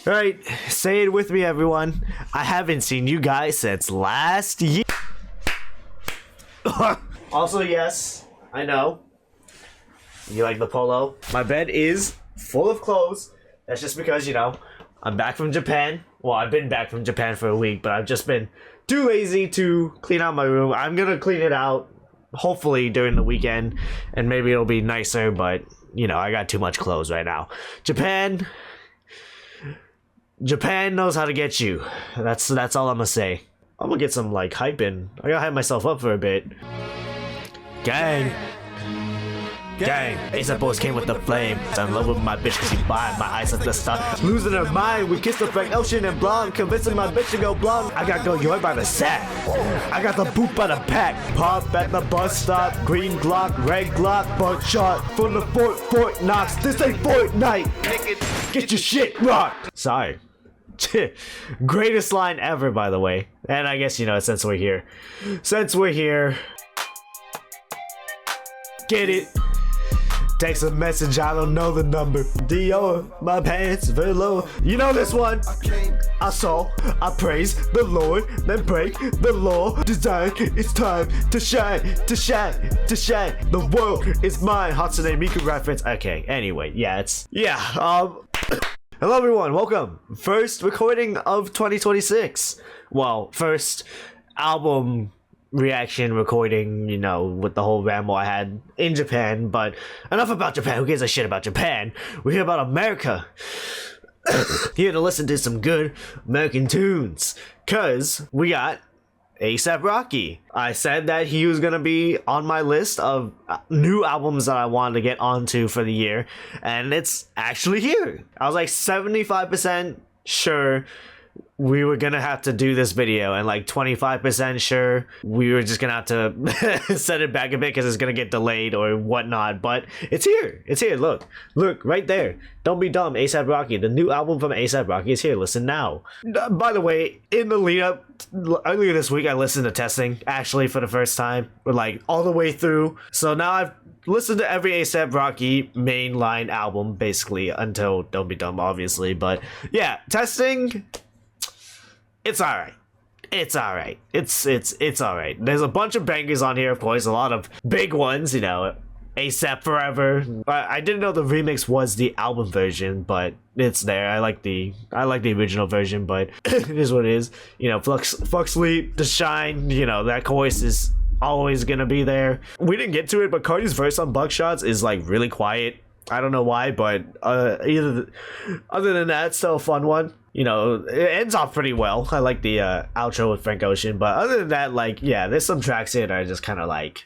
Alright, say it with me, everyone. I haven't seen you guys since last year. Also, yes, I know. You like the polo? My bed is full of clothes. That's just because, you know, I'm back from Japan. Well, I've been back from Japan for a week, but I've just been too lazy to clean out my room. I'm gonna clean it out, hopefully, during the weekend, and maybe it'll be nicer, but, you know, I got too much clothes right now. Japan knows how to get you. That's all I'm gonna say. I'm gonna get some, like, hype in. I gotta hype myself up for a bit. Gang! ASAP boys came with the flame. I'm in love with my bitch cause she blind. My eyes at the start. Losing her mind. We kissed the Frank Ocean and blonde. Convincing my bitch to go blonde. I got go yoy by the sack. I got the boot by the pack. Pop at the bus stop. Green Glock, red Glock, butt shot. From the Fort Knox. This ain't Fortnite. Get your shit rocked. Sorry. Greatest line ever, by the way. And I guess, you know, since we're here. Get it. Text a message, I don't know the number. Dior, my pants very low. You know this one. I saw, I praise the Lord, then break the law. Design, it's time to shine, to shine, to shine. The world is mine. Hatsune Miku reference. Okay, anyway, hello everyone, welcome. First recording of 2026. Well, first album reaction recording, you know, with the whole ramble I had in Japan. But enough about Japan. Who gives a shit about Japan? We're here about America. Here to listen to some good American tunes, cause we got asaprocky. I said that he was gonna be on my list of new albums that I wanted to get onto for the year, and it's actually here. I was like 75% sure we were gonna have to do this video, and like 25% sure we were just gonna have to set it back a bit because it's gonna get delayed or whatnot. But it's here. Look right there. Don't Be Dumb, asaprocky. The new album from asaprocky is here. Listen now. By the way, in the lead up earlier this week, I listened to Testing actually for the first time, or like all the way through. So now I've listened to every asaprocky mainline album basically until Don't Be Dumb, obviously. But yeah, Testing. It's alright. It's alright. It's alright. There's a bunch of bangers on here, of course, a lot of big ones, you know, ASAP Forever. I didn't know the remix was the album version, but it's there. I like the original version, but it is what it is. You know, Fuck Sleep, The Shine, you know, that chorus is always gonna be there. We didn't get to it, but Cardi's verse on Buckshots is like really quiet. I don't know why, but other than that, still a fun one. You know, it ends off pretty well. I like the outro with Frank Ocean, but other than that, like, yeah, there's some tracks here that are just kind of like,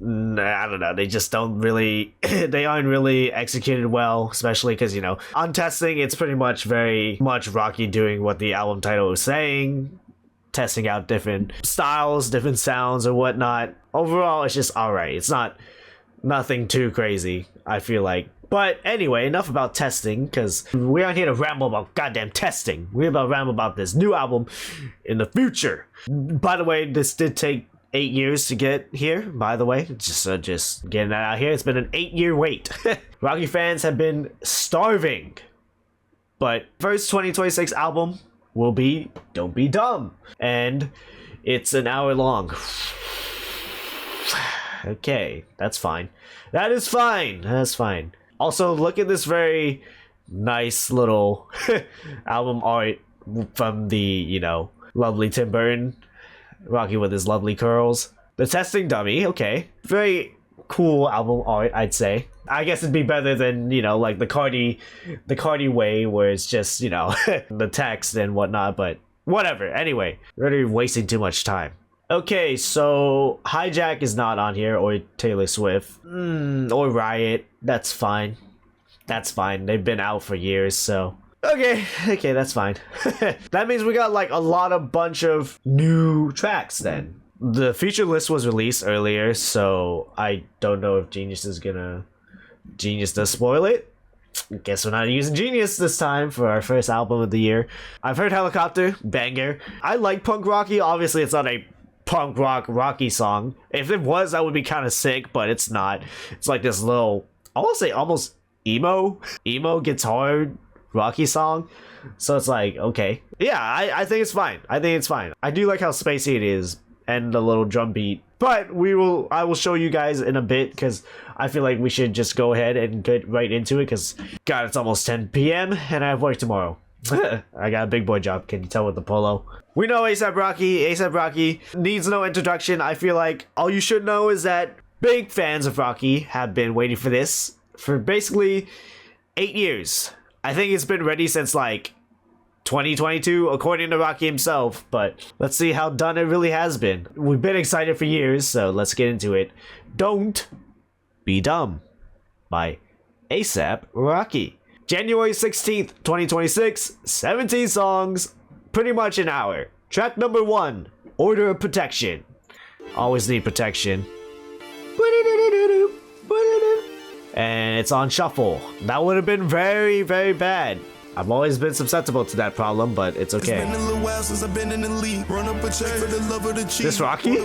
I don't know, they just don't really, they aren't really executed well, especially because, you know, on Testing, it's pretty much very much Rocky doing what the album title is saying, testing out different styles, different sounds, or whatnot. Overall, it's just alright. It's nothing too crazy, I feel like. But anyway, enough about Testing, because we aren't here to ramble about goddamn Testing. We're about to ramble about this new album in the future. By the way, this did take 8 years to get here, by the way. Just getting that out here. It's been an 8-year wait. Rocky fans have been starving. But first 2026 album will be Don't Be Dumb. And it's an hour long. Okay, that's fine. That is fine. That's fine. Also, look at this very nice little album art from the, you know, lovely Tim Burton. Rocky with his lovely curls. The Testing dummy, okay. Very cool album art, I'd say. I guess it'd be better than, you know, like the Cardi way, where it's just, you know, the text and whatnot, but whatever. Anyway, we're already wasting too much time. Okay, so Hijack is not on here, or Taylor Swift, or Riot. That's fine. That's fine. They've been out for years, so okay, that's fine. That means we got like a bunch of new tracks then. The feature list was released earlier, so I don't know if Genius does spoil it. Guess we're not using Genius this time for our first album of the year. I've heard Helicopter, banger. I like punk Rocky. Obviously, it's not a punk Rocky song. If it was, that would be kind of sick, but it's not. It's like this little, I want to say almost emo guitar Rocky song. So it's like, okay. Yeah, I think it's fine. I think it's fine. I do like how spacey it is and the little drum beat. But I will show you guys in a bit because I feel like we should just go ahead and get right into it because, God, it's almost 10 p.m. and I have work tomorrow. I got a big boy job. Can you tell with the polo? We know ASAP Rocky. ASAP Rocky needs no introduction. I feel like all you should know is that big fans of Rocky have been waiting for this for basically 8 years. I think it's been ready since like 2022 according to Rocky himself, but let's see how done it really has been. We've been excited for years, so let's get into it. Don't Be Dumb by ASAP Rocky. January 16th, 2026, 17 songs, pretty much an hour. Track number 1, Order of Protection. Always need protection. And it's on shuffle. That would have been very, very bad. I've always been susceptible to that problem, but it's okay. This Rocky?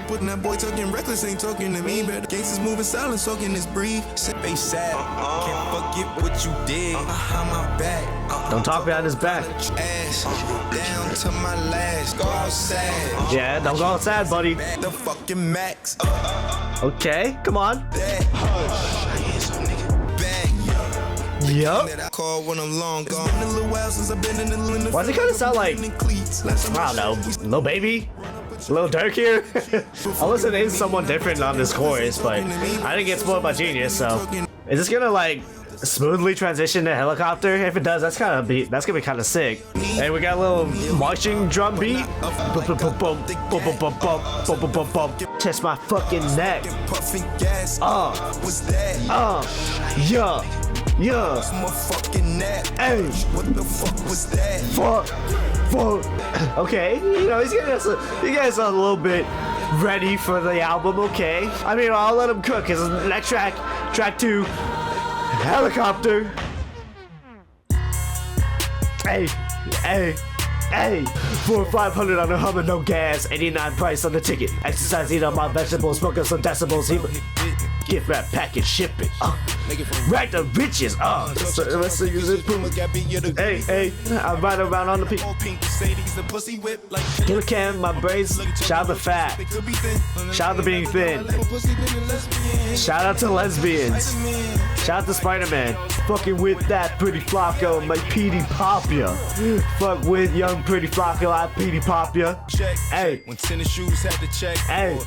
Don't talk behind his back. Yeah, don't go outside, buddy. Okay, come on. Yup. Why does it kind of sound like, I don't know, Lil Baby? Lil Durk here? Unless it is someone different on this chorus, but I didn't get spoiled by Genius, so. Is this gonna like smoothly transition to helicopter? If it does, that's gonna be kind of sick. Hey, we got a little marching drum beat. Test my fucking neck. Yeah. Yeah. Hey. What the fuck was that? Fuck. Okay. You know, he's getting us a little bit ready for the album, okay? I mean, I'll let him cook. His next track 2, Helicopter. Hey. 4 or 500 on the Hummer, no gas. 89 price on the ticket. Exercise, eat on my vegetables, smoking some decibels. Gift wrap package, ship it. Rack the riches. Hey, I ride around on the people. Give a can, my braids. Shout out to fat. Shout out to being thin. Shout out to lesbians. Shout out to Spider-Man. Fucking with that pretty Flocko, my PD pop ya. Fuck with young pretty Flocko, I PD pop ya. Hey. When tennis shoes had to check. Hey.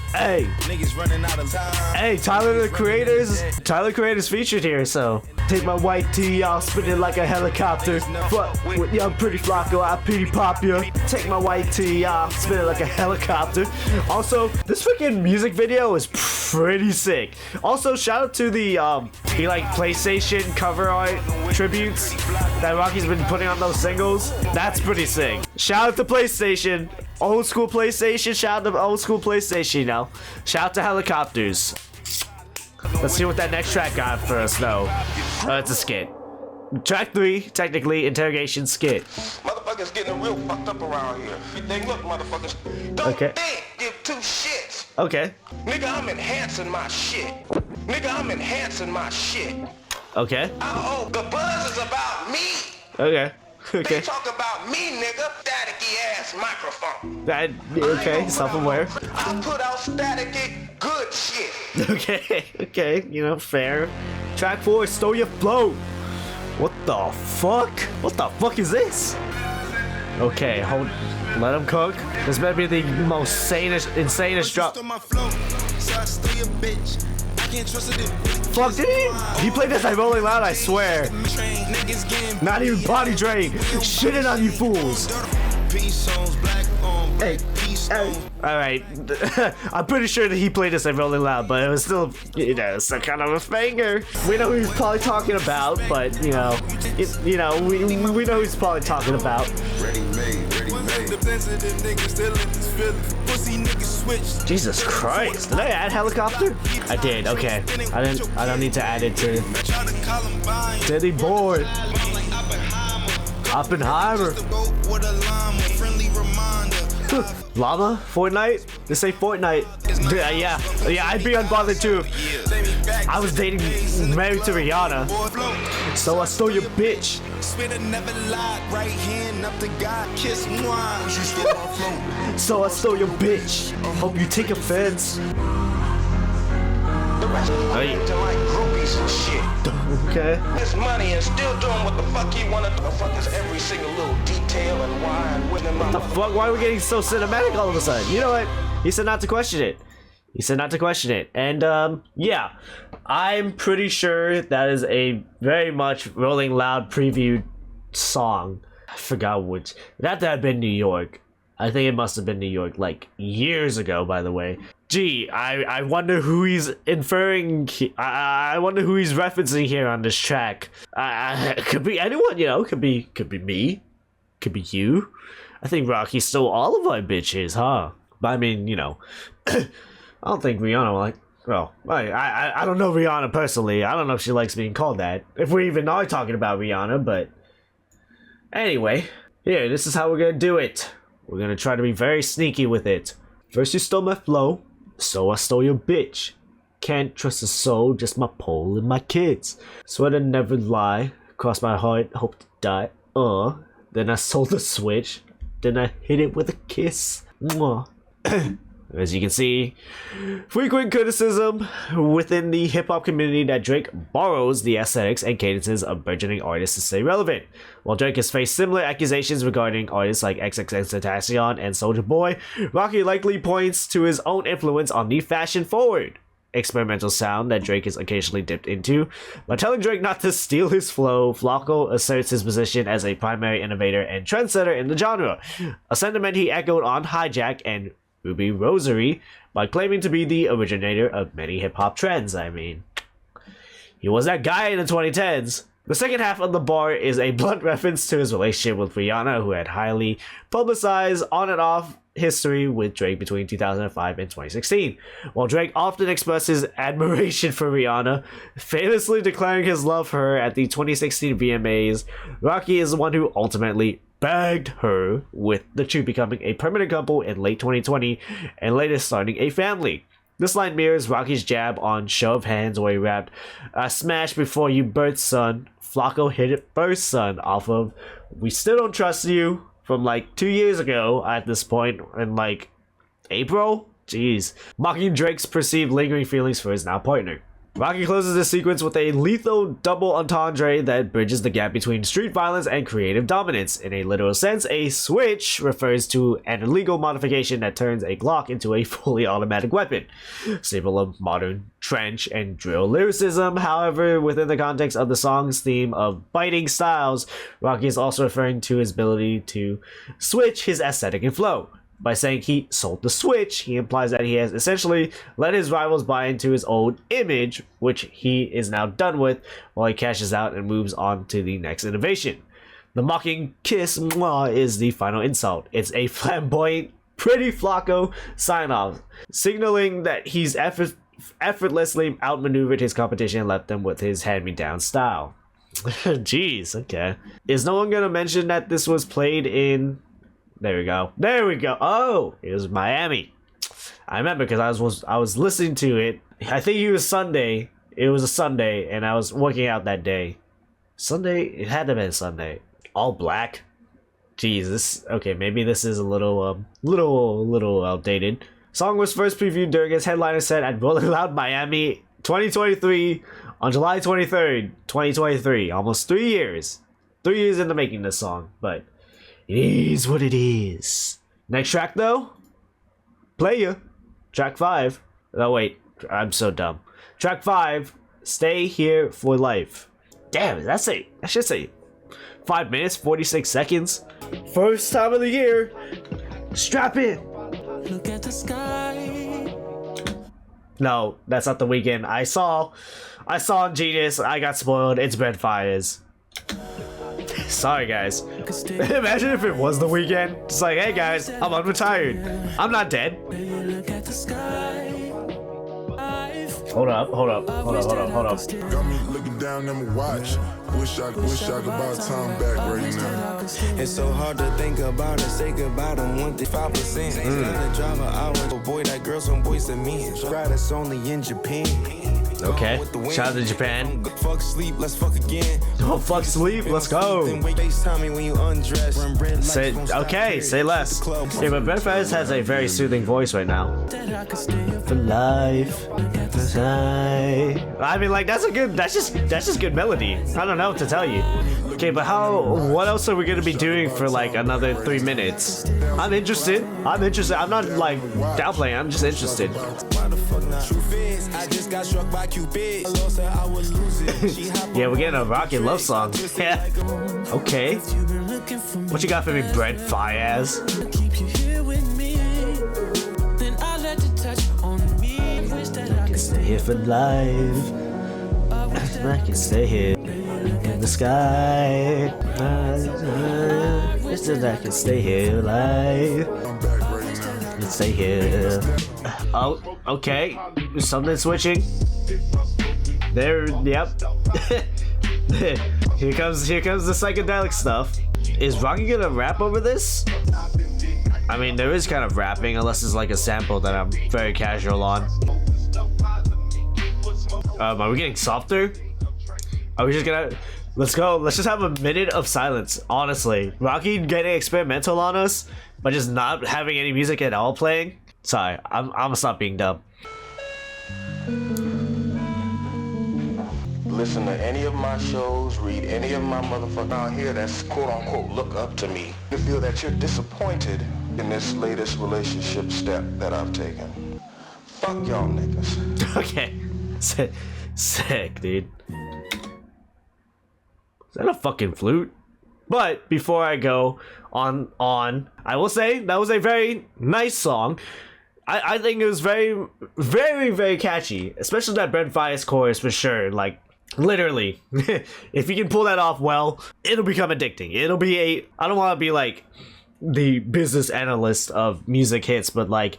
Niggas running out of time. Hey, Tyler the Creator's featured here, so take my white tee, I'll spin it like a helicopter. Fuck with young pretty Flocko, I PD pop ya. Take my white tee, I'll spin it like a helicopter. Also, this freaking music video is pretty sick. Also, shout out to the PlayStation cover art tributes that Rocky's been putting on those singles. That's pretty sick. Shout out to PlayStation. Old school PlayStation. Shout out to old school PlayStation, you know. Shout out to helicopters. Let's see what that next track got for us, though. It's a skit. Track 3, technically, interrogation skit. Motherfuckers getting real fucked up around here. They look, motherfuckers. Don't think, give two shits. Okay. Nigga, I'm enhancing my shit. Okay. Oh, the buzz is about me. Okay. They talk about me, nigga. Staticky ass microphone. Okay, self-aware. I put out staticky good shit. Okay, you know, fair. Track 4, Stow Your Flow. What the fuck? What the fuck is this? Okay, let him cook. This better be the most insanest drop. Fuck, did he played this like Rolling Loud, I swear. Not even body drain. Shitting on you fools. Hey. Alright. I'm pretty sure that he played this at Rolling Loud, but it was still, you know, some kind of a banger. We know who he's probably talking about, but, you know, we know who he's probably talking about. Jesus Christ. Did I add helicopter? I did, okay. I don't need to add it to Teddy Boy. Oppenheimer. Llama? Fortnite? They say Fortnite. Yeah, I'd be unbothered too. I was dating, married to Rihanna. So I stole your bitch. So I stole your bitch. Hope you take offense. Hey. To like groupies and shit. Okay. This money and still doing what the fuck he wanna do. Fuckers every single little detail and why and when and the fuck? Why are we getting so cinematic all of a sudden? You know what? He said not to question it. He said not to question it. And yeah, I'm pretty sure that is a very much Rolling Loud preview song. I forgot which. That had been New York. I think it must have been New York, like years ago, by the way. Gee, I wonder who he's inferring. I wonder who he's referencing here on this track. It could be anyone, you know. Could be me. Could be you. I think Rocky stole all of our bitches, huh? But I mean, you know, I don't think Rihanna like. Well, I don't know Rihanna personally. I don't know if she likes being called that. If we even are talking about Rihanna, but anyway, here, this is how we're gonna do it. We're gonna try to be very sneaky with it. First you stole my flow, so I stole your bitch. Can't trust a soul, just my pole and my kids. Swear to never lie, cross my heart, hope to die. Then I sold the switch, then I hit it with a kiss. Mwah. As you can see, frequent criticism within the hip-hop community that Drake borrows the aesthetics and cadences of burgeoning artists to stay relevant. While Drake has faced similar accusations regarding artists like XXXTentacion and Soulja Boy, Rocky likely points to his own influence on the fashion-forward experimental sound that Drake is occasionally dipped into. By telling Drake not to steal his flow, Flocko asserts his position as a primary innovator and trendsetter in the genre, a sentiment he echoed on Hijack and Ruby Rosary by claiming to be the originator of many hip-hop trends. I mean, he was that guy in the 2010s. The second half of the bar is a blunt reference to his relationship with Rihanna, who had highly publicized on and off history with Drake between 2005 and 2016. While Drake often expresses admiration for Rihanna, famously declaring his love for her at the 2016 VMAs, Rocky is the one who ultimately bagged her, with the two becoming a permanent couple in late 2020 and later starting a family. This line mirrors Rocky's jab on Show of Hands, where he rapped, "I smashed before you birthed, son. Flocko hit it first, son," off of We Still Don't Trust You from like 2 years ago at this point, in like April? Jeez. Mocking Drake's perceived lingering feelings for his now partner. Rocky closes this sequence with a lethal double entendre that bridges the gap between street violence and creative dominance. In a literal sense, a switch refers to an illegal modification that turns a Glock into a fully automatic weapon, staple of modern trench and drill lyricism. However, within the context of the song's theme of biting styles, Rocky is also referring to his ability to switch his aesthetic and flow. By saying he sold the switch, he implies that he has essentially let his rivals buy into his old image, which he is now done with, while he cashes out and moves on to the next innovation. The mocking kiss mwah is the final insult. It's a flamboyant, pretty Flocko sign-off, signaling that he's effortlessly outmaneuvered his competition and left them with his hand-me-down style. Jeez, okay. Is no one gonna mention that this was played in... There we go. There we go. Oh, it was Miami. I remember because I was listening to it. I think it was Sunday. It was a Sunday, and I was working out that day. Sunday? It had to have been Sunday. All black. Jeez, this... Okay, maybe this is a little outdated. Song was first previewed during its headliner set at Rolling Loud Miami 2023 on July 23rd, 2023. Almost 3 years. 3 years into making this song, but... it is what it is. Next track though, PLAYA, track 5. Oh wait, I'm so dumb. Track 5, Stay Here for Life. Damn, that should say 5 minutes 46 seconds. First time of the year. Strap in. Look at the sky. No, that's not The Weeknd. I saw Genius. I got spoiled. It's Brent Fires. Sorry guys. Imagine if it was The Weeknd. It's like, hey guys, I'm unretired. I'm not dead. Hold up. Got me looking down at my watch. Wish I could buy time back right now. It's so hard to think about it. Say goodbye to 1.5%. Driver, I went to boy, that girl, some boys to me. Gratis only in Japan. Okay. Shout out to Japan. Fuck sleep, let's fuck again. Oh, fuck sleep, let's go. Say, okay, say less. Yeah, but Brent Faiyaz has a very soothing voice right now. For life. I mean, like, that's just good melody. I don't know what to tell you. Okay, but what else are we gonna be doing for like another 3 minutes? I'm interested. I'm not like downplaying, I'm just interested. Yeah, we're getting a rocky love song. Yeah. Okay. What you got for me, Brent Faiyaz? I can stay here for life. I can stay here in the sky. I can stay here alive. I can stay here. Oh, okay. Something switching. There, yep. Here comes the psychedelic stuff. Is Rocky gonna rap over this? I mean, there is kind of rapping, unless it's like a sample that I'm very casual on. Are we getting softer? Are we just gonna... Let's go. Let's just have a minute of silence. Honestly, Rocky getting experimental on us by just not having any music at all playing. Sorry, I'm gonna stop being dumb. Listen to any of my shows, read any of my motherfuckers out here that's quote-unquote look up to me. I feel that you're disappointed in this latest relationship step that I've taken. Fuck y'all niggas. Okay. Sick, dude. Is that a fucking flute? But before I go on, I will say that was a very nice song. I think it was very, very, very catchy, especially that Brent Faiyaz chorus for sure. Like, literally, if you can pull that off well, it'll become addicting. It'll be I don't want to be like the business analyst of music hits, but like,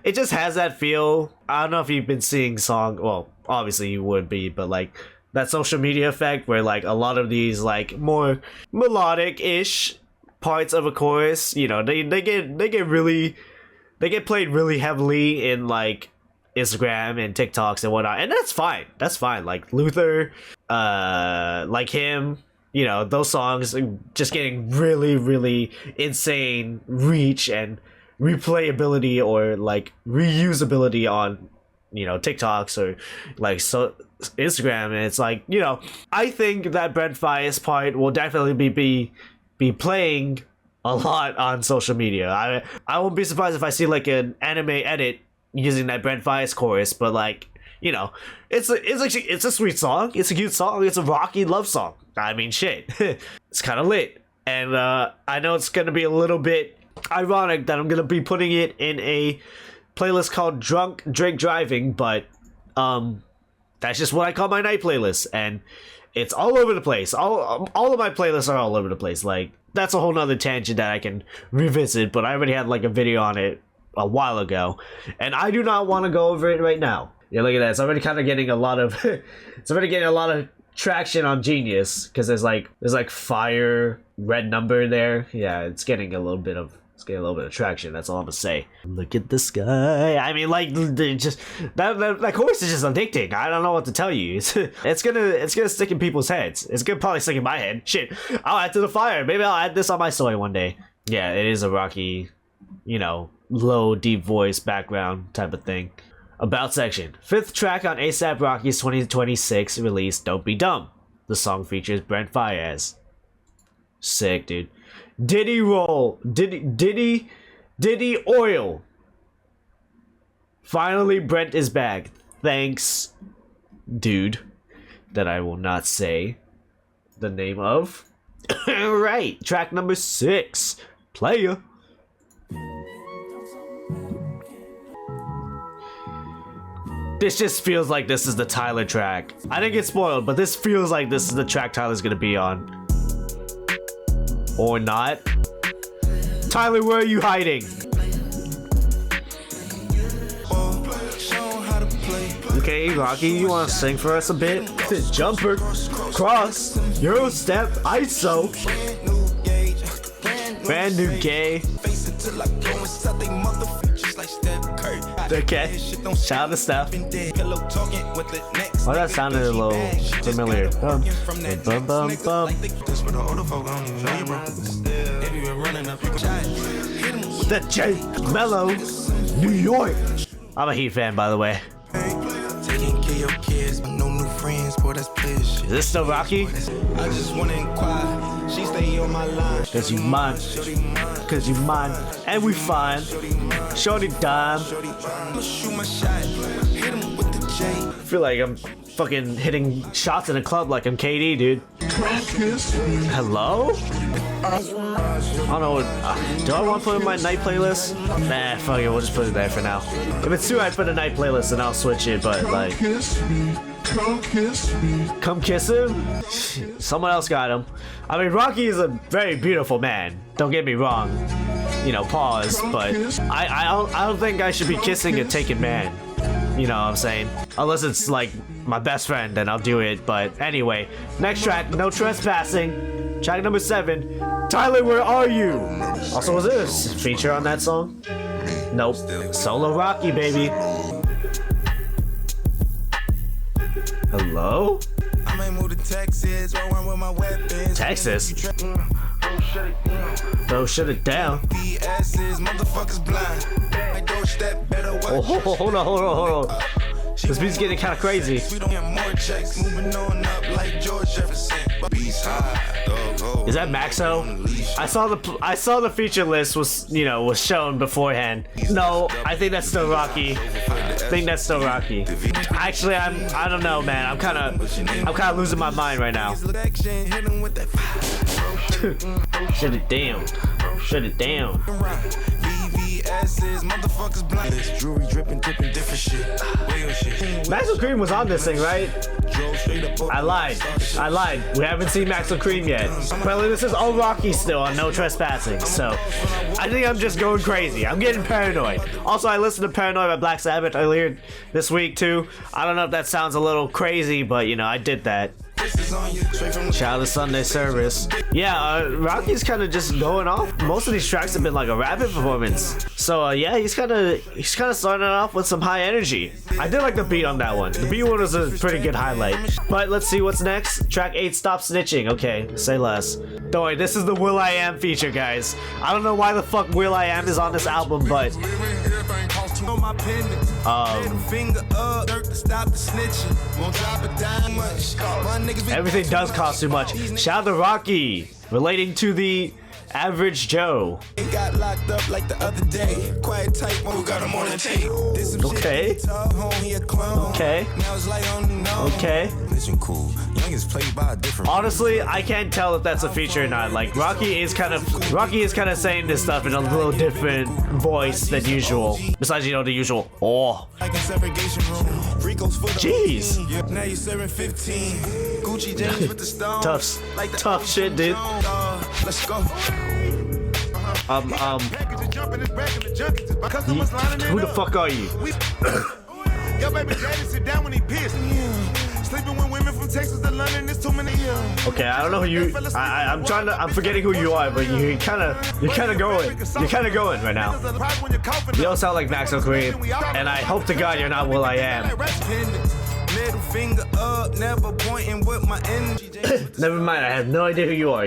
it just has that feel. I don't know if you've been seeing well, obviously you would be, but like that social media effect where like a lot of these like more melodic-ish parts of a chorus, you know, they get played really heavily in like Instagram and TikToks and whatnot, and that's fine. That's fine. Like Luther, like him, you know, those songs just getting really, really insane reach and replayability or like reusability on, you know, TikToks or like Instagram, and it's like, you know, I think that Brent Faiyaz part will definitely be playing a lot on social media. I won't be surprised if I see like an anime edit using that Brent Faiyaz chorus, but like, you know, it's a sweet song, it's a cute song, it's a rocky love song. I mean, shit, it's kind of lit, and I know it's gonna be a little bit ironic that I'm gonna be putting it in a playlist called Drunk Drink Driving, but that's just what I call my night playlist, and it's all over the place. All of my playlists are all over the place. Like, that's a whole nother tangent that I can revisit, but I already had like a video on it a while ago, and I do not want to go over it right now. Yeah, look at that. It's already kind of getting a lot of traction on Genius, because there's like fire red number there. Yeah, it's getting a little bit of traction. That's all I'm gonna say. Look at the sky. I mean, like, just that chorus is just addicting. I don't know what to tell you. It's gonna stick in people's heads. It's gonna probably stick in my head. Shit, I'll add to the fire. Maybe I'll add this on my story one day. Yeah, it is a rocky, you know, low deep voice background type of thing. About section. 5th track on ASAP Rocky's 2026 release, Don't Be Dumb. The song features Brent Faiyaz. Sick, dude. Diddy roll. Diddy oil. Finally, Brent is back. Thanks, dude. That I will not say the name of. Right. Track number 6. PLAYA. This just feels like this is the Tyler track. I didn't get spoiled, but this feels like this is the track Tyler's gonna be on. Or not. Tyler, where are you hiding? Okay, Rocky, you wanna sing for us a bit? Jumper, cross, Euro step, ISO. Brand new gay. Okay. Shout out to Steph. Why that sounded a little familiar? Bum, bum, bum, bum. The J Mellow, New York. I'm a Heat fan, by the way. Taking care of your kids, but no new friends, boy, that's player shit. Is this still Rocky? I just wanna inquire, she stay on my line. Cause you mine, cause you mine, and we fine. Shorty dime. Shoot my shot, hit him with the J. I feel like I'm fucking hitting shots in a club like I'm KD, dude. Hello? I don't know what, do I want to put in my night playlist? Nah, fuck it, we'll just put it there for now. If it's too hard for the night playlist, then I'll switch it, but like... Come kiss me. Come kiss him? Someone else got him. I mean, Rocky is a very beautiful man. Don't get me wrong. You know, pause, but I don't think I should be kissing a taken man. You know what I'm saying? Unless it's like my best friend, then I'll do it. But anyway, next track, No Trespassing. Track number 7. Tyler, where are you? Also, was there a feature on that song? Nope. Solo Rocky, baby. Hello? I may move to Texas, roll around with my weapons. Texas? Bro, shut it down. Motherfuckers blind. I doorstep better watch. Oh, hold on. This beat's getting kind of crazy. We don't get more checks, moving on up like George Jefferson. Is that Maxo? I saw the feature list was shown beforehand. No, I think that's still Rocky. Actually, I don't know, man. I'm kind of losing my mind right now. Shut it down. Maxo Cream was on this thing, right? I lied. We haven't seen Maxo Cream yet. Well, this is all Rocky still on No Trespassing, so I think I'm just going crazy. I'm getting paranoid. Also, I listened to Paranoid by Black Sabbath earlier this week too. I don't know if that sounds a little crazy, but I did that. Shout out to Sunday service. Yeah, Rocky's kind of just going off. Most of these tracks have been like a rapid performance. So yeah, he's kind of starting off with some high energy. I did like the beat on that one. The beat one was a pretty good highlight. But let's see what's next. Track 8, Stop Snitching. Okay, say less. Don't worry, this is the will.i.am feature, guys. I don't know why the fuck will.i.am is on this album, but everything does cost too much. Shout out to Rocky, relating to the average Joe. Got locked up like the other day. Quiet type who got him on the tape. Okay. Honestly, I can't tell if that's a feature or not. Like Rocky is kind of saying this stuff in a little different voice than usual. Besides, the usual. Oh. Jeez. Tough shit, dude. Let's go. Who the fuck are you? Your baby daddy sit down when he pissed. Sleeping with women from Texas to London, it's too many. Okay, I don't know who you. I'm forgetting who you are, but you're kind of going right now. You don't sound like Maxo Cream, and I hope to God you're not will.i.am. Middle finger up, never pointing with my energy. Never mind, I have no idea who you are.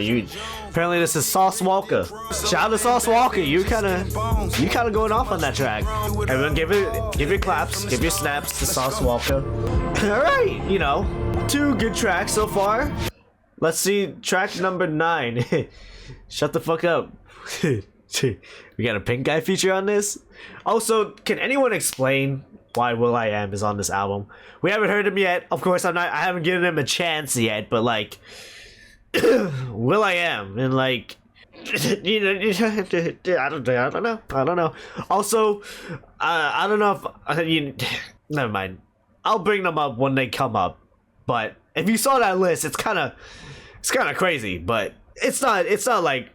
Apparently this is Sauce Walker. Shout out to Sauce Walker. You kind of going off on that track. Everyone give your claps, give your snaps to Sauce Walker. All right, 2 good tracks so far. Let's see track number 9. Shut the fuck up. We got a pink guy feature on this. Also, can anyone explain why will.i.am is on this album? We haven't heard him yet. Of course, I haven't given him a chance yet, but like will.i.am and like I don't know. Also, I don't know if never mind. I'll bring them up when they come up. But if you saw that list, it's kind of crazy, but it's not like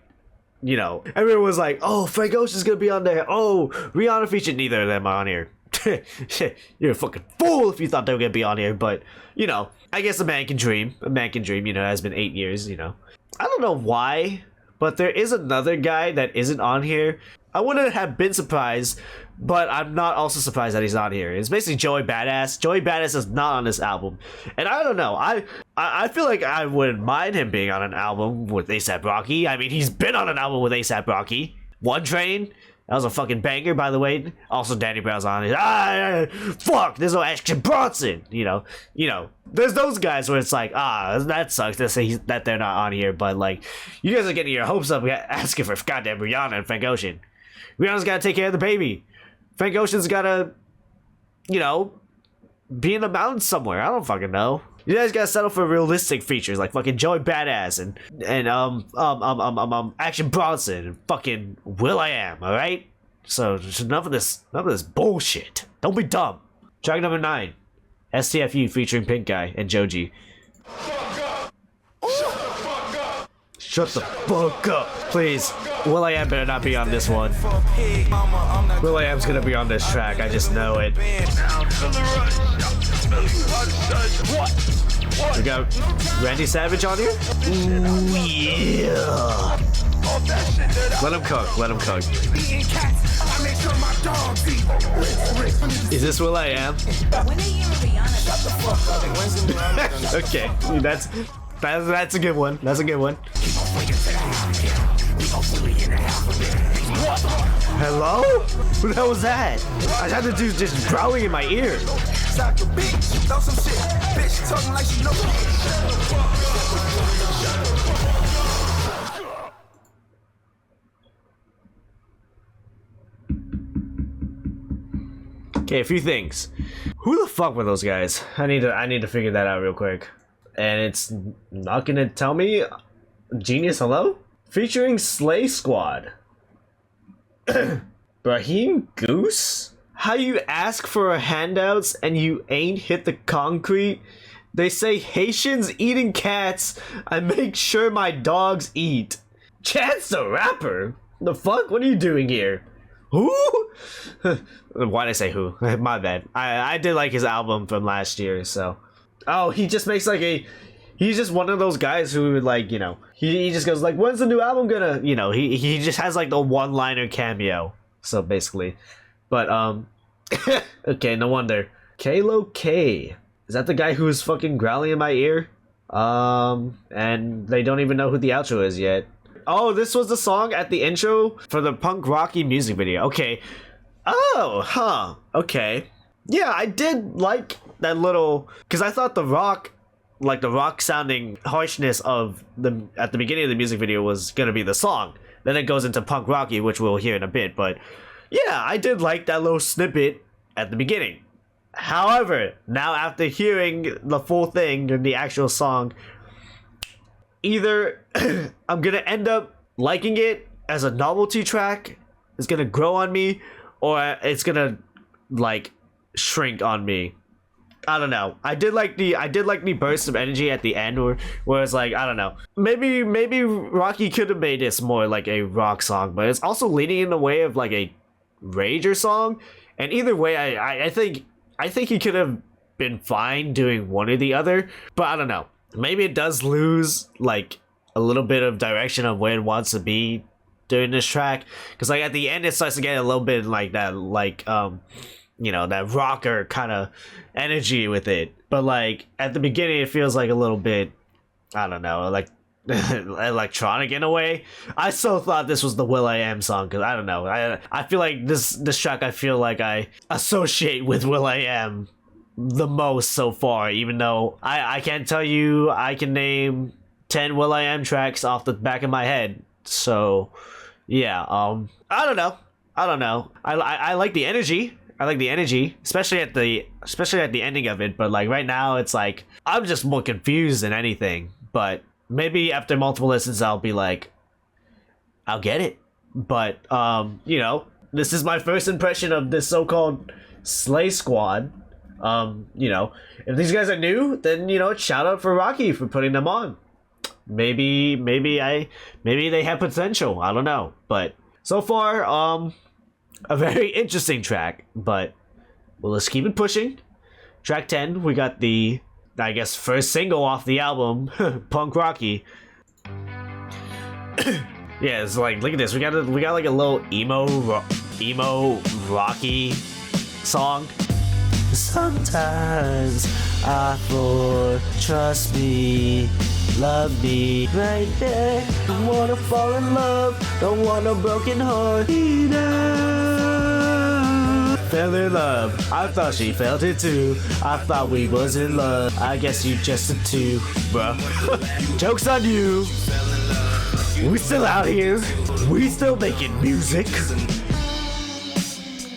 everyone was like, oh, Frank Ocean's gonna be on there. Oh, Rihanna featured. Neither of them are on here. You're a fucking fool if you thought they were gonna be on here, but I guess a man can dream. It has been 8 years. I don't know why, but there is another guy that isn't on here. I wouldn't have been surprised, but I'm not also surprised that he's not here. It's basically Joey Badass. Joey Badass is not on this album, and I don't know. I feel like I wouldn't mind him being on an album with ASAP Rocky. I mean, he's been on an album with ASAP Rocky. One Train. That was a fucking banger, by the way. Also, Danny Brown's on it. Fuck, there's no Action Bronson. You know, there's those guys where it's like, that sucks to say that they're not on here. But like, you guys are getting your hopes up asking for goddamn Rihanna and Frank Ocean. Rihanna's gotta take care of the baby. Frank Ocean's gotta, you know, be in the mountains somewhere. I don't fucking know. You guys gotta settle for realistic features like fucking Joey Badass and Action Bronson and fucking will.i.am, alright? So enough of this bullshit. Don't be dumb. Track number 9. STFU featuring Pink Guy and Joji. Shut the fuck up, please. will.i.am better not be on this one. will.i.am's gonna be on this track, I just know it. We got Randy Savage on here? Ooh, yeah. Let him cook, let him cook. Is this will.i.am? Okay, that's a good one. That's a good one. Hello? Who the hell was that? I had the dude just growling in my ear. Okay, a few things. Who the fuck were those guys? I need to figure that out real quick. And it's not gonna tell me. Genius Hello? Featuring Slay Squad. Brahim Goose? How you ask for handouts and you ain't hit the concrete? They say Haitians eating cats. I make sure my dogs eat. Chance the Rapper? The fuck? What are you doing here? Who? Why'd I say who? My bad. I did like his album from last year, so. Oh, he just makes like a. He's just one of those guys who like, you know, he just goes like, when's the new album gonna, you know, he just has like the one-liner cameo. So basically. But okay, no wonder. Kalo K. Is that the guy who's fucking growling in my ear? And they don't even know who the outro is yet. Oh, this was the song at the intro for the Punk Rocky music video. Okay. Oh, huh. Okay. Yeah, I did like that little, because I thought the rock sounding harshness of the at the beginning of the music video was gonna be the song. Then it goes into Punk Rocky, which we'll hear in a bit. But yeah, I did like that little snippet at the beginning. However, now after hearing the full thing and the actual song, either I'm gonna end up liking it as a novelty track, it's gonna grow on me, or it's gonna like shrink on me. I don't know. I did like the burst of energy at the end, where it's like, I don't know. Maybe Rocky could have made this more like a rock song, but it's also leaning in the way of like a rager song. And either way, I think he could have been fine doing one or the other, but I don't know. Maybe it does lose like a little bit of direction of where it wants to be during this track, because like at the end it starts to get a little bit like that, like you know, that rocker kind of energy with it. But like at the beginning it feels like a little bit, I don't know, like electronic in a way. I still thought this was the will.i.am song, because I don't know, I feel like this track, I feel like I associate with will.i.am the most so far, even though I can't tell you I can name 10 will.i.am tracks off the back of my head. So yeah, I don't know. I like the energy. I like the energy, especially at the ending of it. But like right now, it's like I'm just more confused than anything. But maybe after multiple listens, I'll be like, I'll get it. But you know, this is my first impression of this so-called Slay Squad. You know, if these guys are new, then you know, shout out for Rocky for putting them on. Maybe they have potential. I don't know. But so far, a very interesting track, but well, let's keep it pushing. Track 10, we got the, I guess, first single off the album, Punk Rocky. Yeah, Yeah, it's like, look at this. We got like a little emo rocky song. Sometimes I fall, trust me, love me right there. Don't wanna fall in love, don't want a broken heart either. Fell in love, I thought she felt it too. I thought we was in love, I guess you just a two, bruh. Joke's on you. We still out here, we still making music.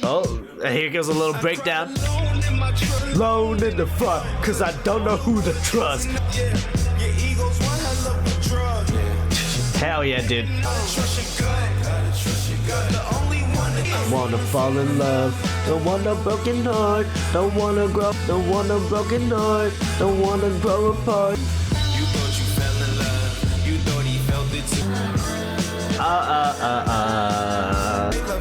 Oh, and here goes a little breakdown. Lone in the front, cause I don't know who to trust. Hell yeah, dude. Wanna fall in love, don't want a broken heart, don't wanna grow, don't want a broken heart, don't wanna grow apart. You thought you fell in love, you thought he felt it too. Love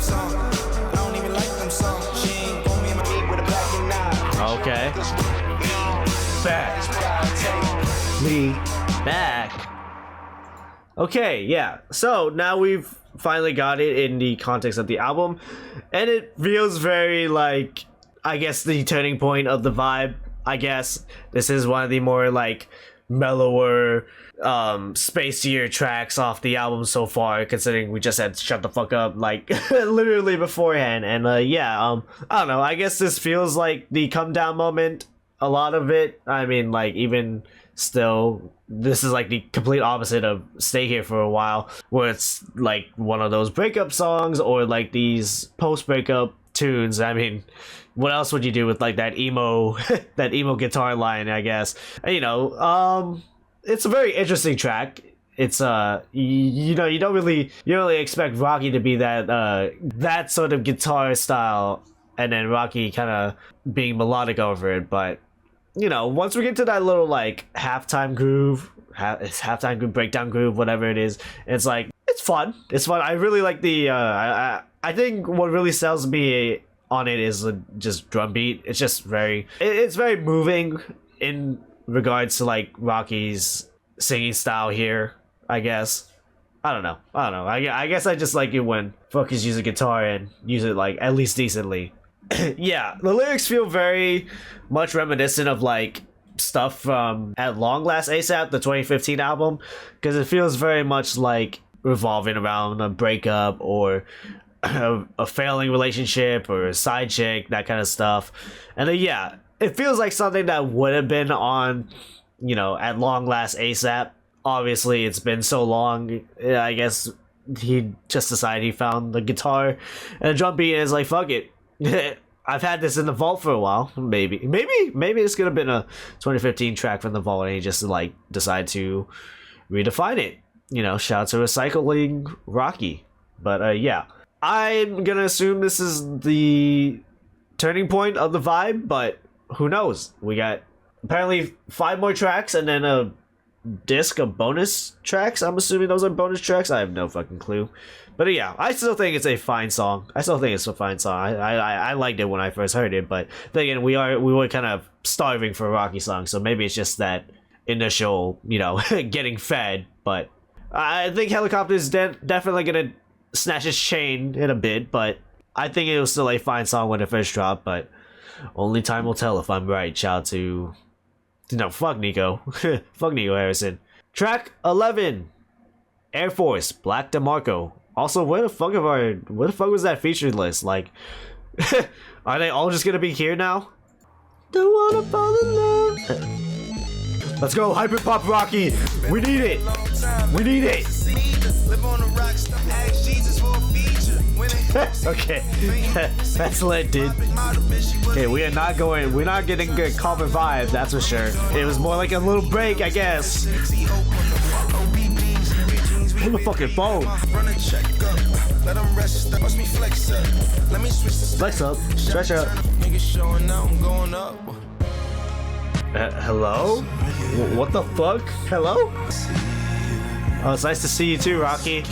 song, I don't even like them songs. She ain't gon' me in my meat with a black and eye. Okay. Back. Me back. Okay, yeah. So now we've finally got it in the context of the album, and it feels very like, I guess, the turning point of the vibe. I guess this is one of the more like mellower, spacier tracks off the album so far, considering we just had Shut the Fuck Up like literally beforehand. And yeah, I don't know, I guess this feels like the come down moment, a lot of it. I mean, like, even still, this is like the complete opposite of Stay Here for a While, where it's like one of those breakup songs or like these post-breakup tunes. I mean, what else would you do with like that emo that emo guitar line, I guess. And, you know, it's a very interesting track. It's you know, you don't really expect Rocky to be that sort of guitar style, and then Rocky kind of being melodic over it. But, you know, once we get to that little like halftime groove, halftime groove, breakdown groove, whatever it is, it's like, it's fun. It's fun. I really like the I think what really sells me on it is just drum beat. It's just it's very moving in regards to like Rocky's singing style here, I guess. I don't know. I guess I just like it when fuckers use a guitar and use it like at least decently. Yeah, the lyrics feel very much reminiscent of like stuff from At Long Last ASAP, the 2015 album, because it feels very much like revolving around a breakup or a failing relationship or a side chick, that kind of stuff. And then, yeah, it feels like something that would have been on, you know, At Long Last ASAP. Obviously, it's been so long, I guess he just decided he found the guitar and the drum beat and is like, fuck it. I've had this in the vault for a while. Maybe this could have been a 2015 track from the vault, and he just like decided to redefine it. You know, shout out to Recycling Rocky. But yeah, I'm gonna assume this is the turning point of the vibe, but who knows? We got apparently 5 more tracks and then a disc of bonus tracks. I'm assuming those are bonus tracks. I have no fucking clue. But yeah, I still think it's a fine song. I liked it when I first heard it, but then again, we were kind of starving for a Rocky song, so maybe it's just that initial, you know, getting fed. But I think Helicopter's definitely gonna snatch his chain in a bit, but I think it was still a fine song when it first dropped, but only time will tell if I'm right. Shout out to, no, fuck Nico. Fuck Nico Harrison. Track 11, Air Force, Black DeMarco. Also, where the fuck was that featured list? Like, are they all just gonna be here now? Don't wanna fall in love. Let's go, Hyper Pop Rocky. We need it. We need it. Okay, that's lit, dude. Okay, we're not getting good copper vibe, that's for sure. It was more like a little break, I guess. On the fucking phone. Flex up, stretch up. Hello? What the fuck? Hello? Oh, it's nice to see you too, Rocky.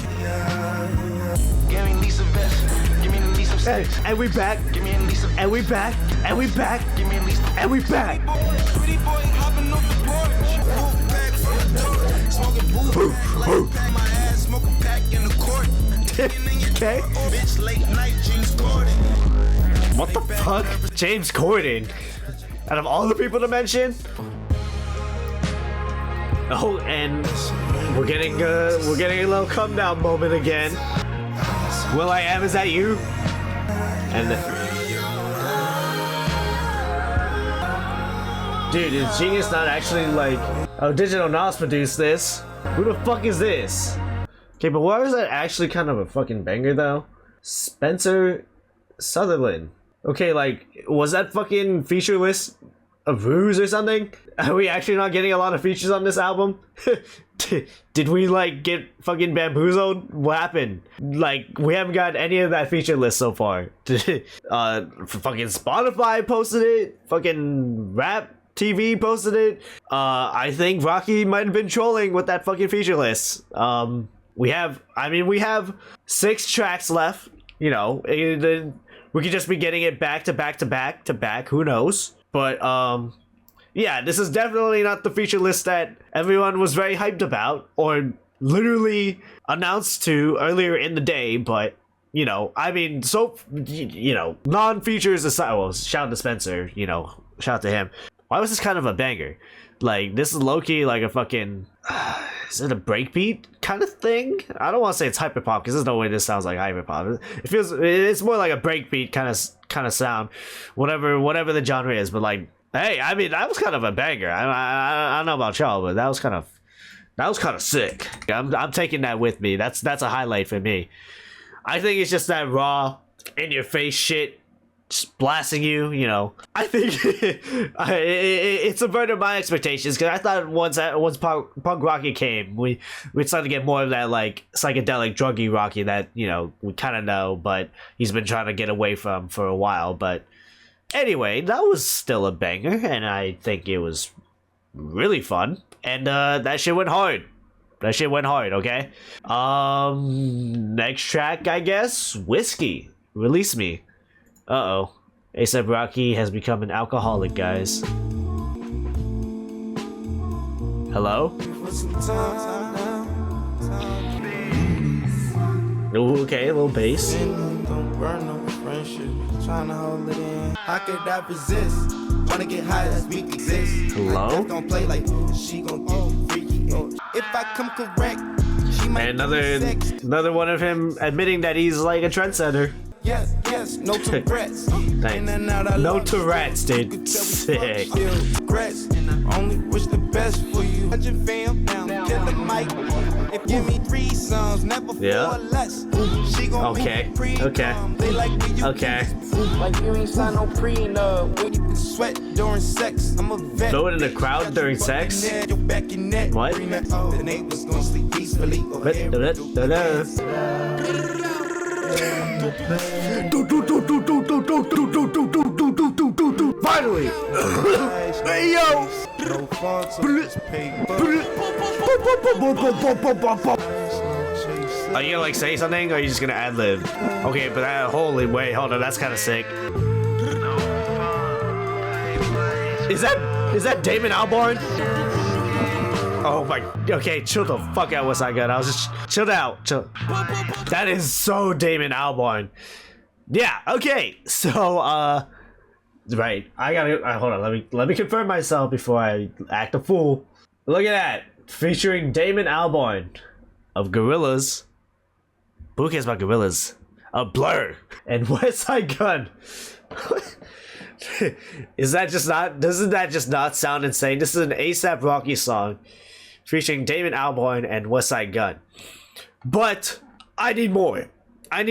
And we back. And we back. And we back. And we back. smoke a pack in the court. Okay. Bitch, late night, James Corden. What the fuck? James Corden. Out of all the people to mention. Oh, and we're getting a little come down moment again. Will I Am, is that you? And dude, is Genius not actually like, oh, Digital Nas produced this? Who the fuck is this? Okay, but why was that actually kind of a fucking banger though? Spencer Sutherland. Okay, like, was that fucking feature list a ruse or something? Are we actually not getting a lot of features on this album? Did we like get fucking bamboozled? What happened? Like, we haven't got any of that feature list so far. Fucking Spotify posted it. Fucking Rap TV posted it. I think Rocky might have been trolling with that fucking feature list. We have 6 tracks left. You know, we could just be getting it back to back to back to back. Who knows? But yeah, this is definitely not the feature list that everyone was very hyped about or literally announced to earlier in the day. But you know, I mean, so you know, non-features aside. Well, shout out to Spencer. You know, shout out to him. Why was this kind of a banger? Like, this is low-key like a fucking... is it a breakbeat kind of thing? I don't want to say it's hyperpop, because there's no way this sounds like hyperpop. It's more like a breakbeat kind of sound. Whatever the genre is, but like, hey, I mean, that was kind of a banger. I don't know about y'all, but that was kind of sick. I'm taking that with me. That's a highlight for me. I think it's just that raw, in-your-face shit. Just blasting you, you know. I think it subverted my expectations because I thought once punk Rocky came, we'd start to get more of that like psychedelic druggy Rocky that, you know, we kind of know, but he's been trying to get away from for a while. But anyway, that was still a banger, and I think it was really fun. And that shit went hard. Okay. Next track, I guess, Whiskey. Release Me. Uh-oh. A$AP Rocky has become an alcoholic, guys. Hello? Ooh, okay, a little bass. How could I resist? Wanna get high as we exist. Hello? Don't play like she gon' get freaky. If I come correct, she might another one of him admitting that he's like a trendsetter. Yes, no Tourette's. No Tourette's, dude. Sick. Only wish the best for you. Fam, kill the mic. If give me 3 songs, never 4 or less. She gon' okay. They like when you like you ain't signed no prenup. When you can sweat during sex. I'm a vet. Throw it in the crowd during sex? What? The neighbors gonna sleep peacefully. Finally! Hey yo! Are you gonna like say something, or are you just gonna ad lib? Okay, but holy wait, hold on, that's kind of sick. Is that Damon Albarn? Oh my, okay, chill the fuck out, West Side Gun. I was just chill out. That is so Damon Albarn. Yeah, okay. So right. I gotta hold on, let me confirm myself before I act a fool. Look at that. Featuring Damon Albarn of Gorillaz. Who cares about Gorillaz? Blur and West Side Gun. Doesn't that just not sound insane? This is an A$AP Rocky song featuring Damon Albarn and West Side Gun. But I need more. I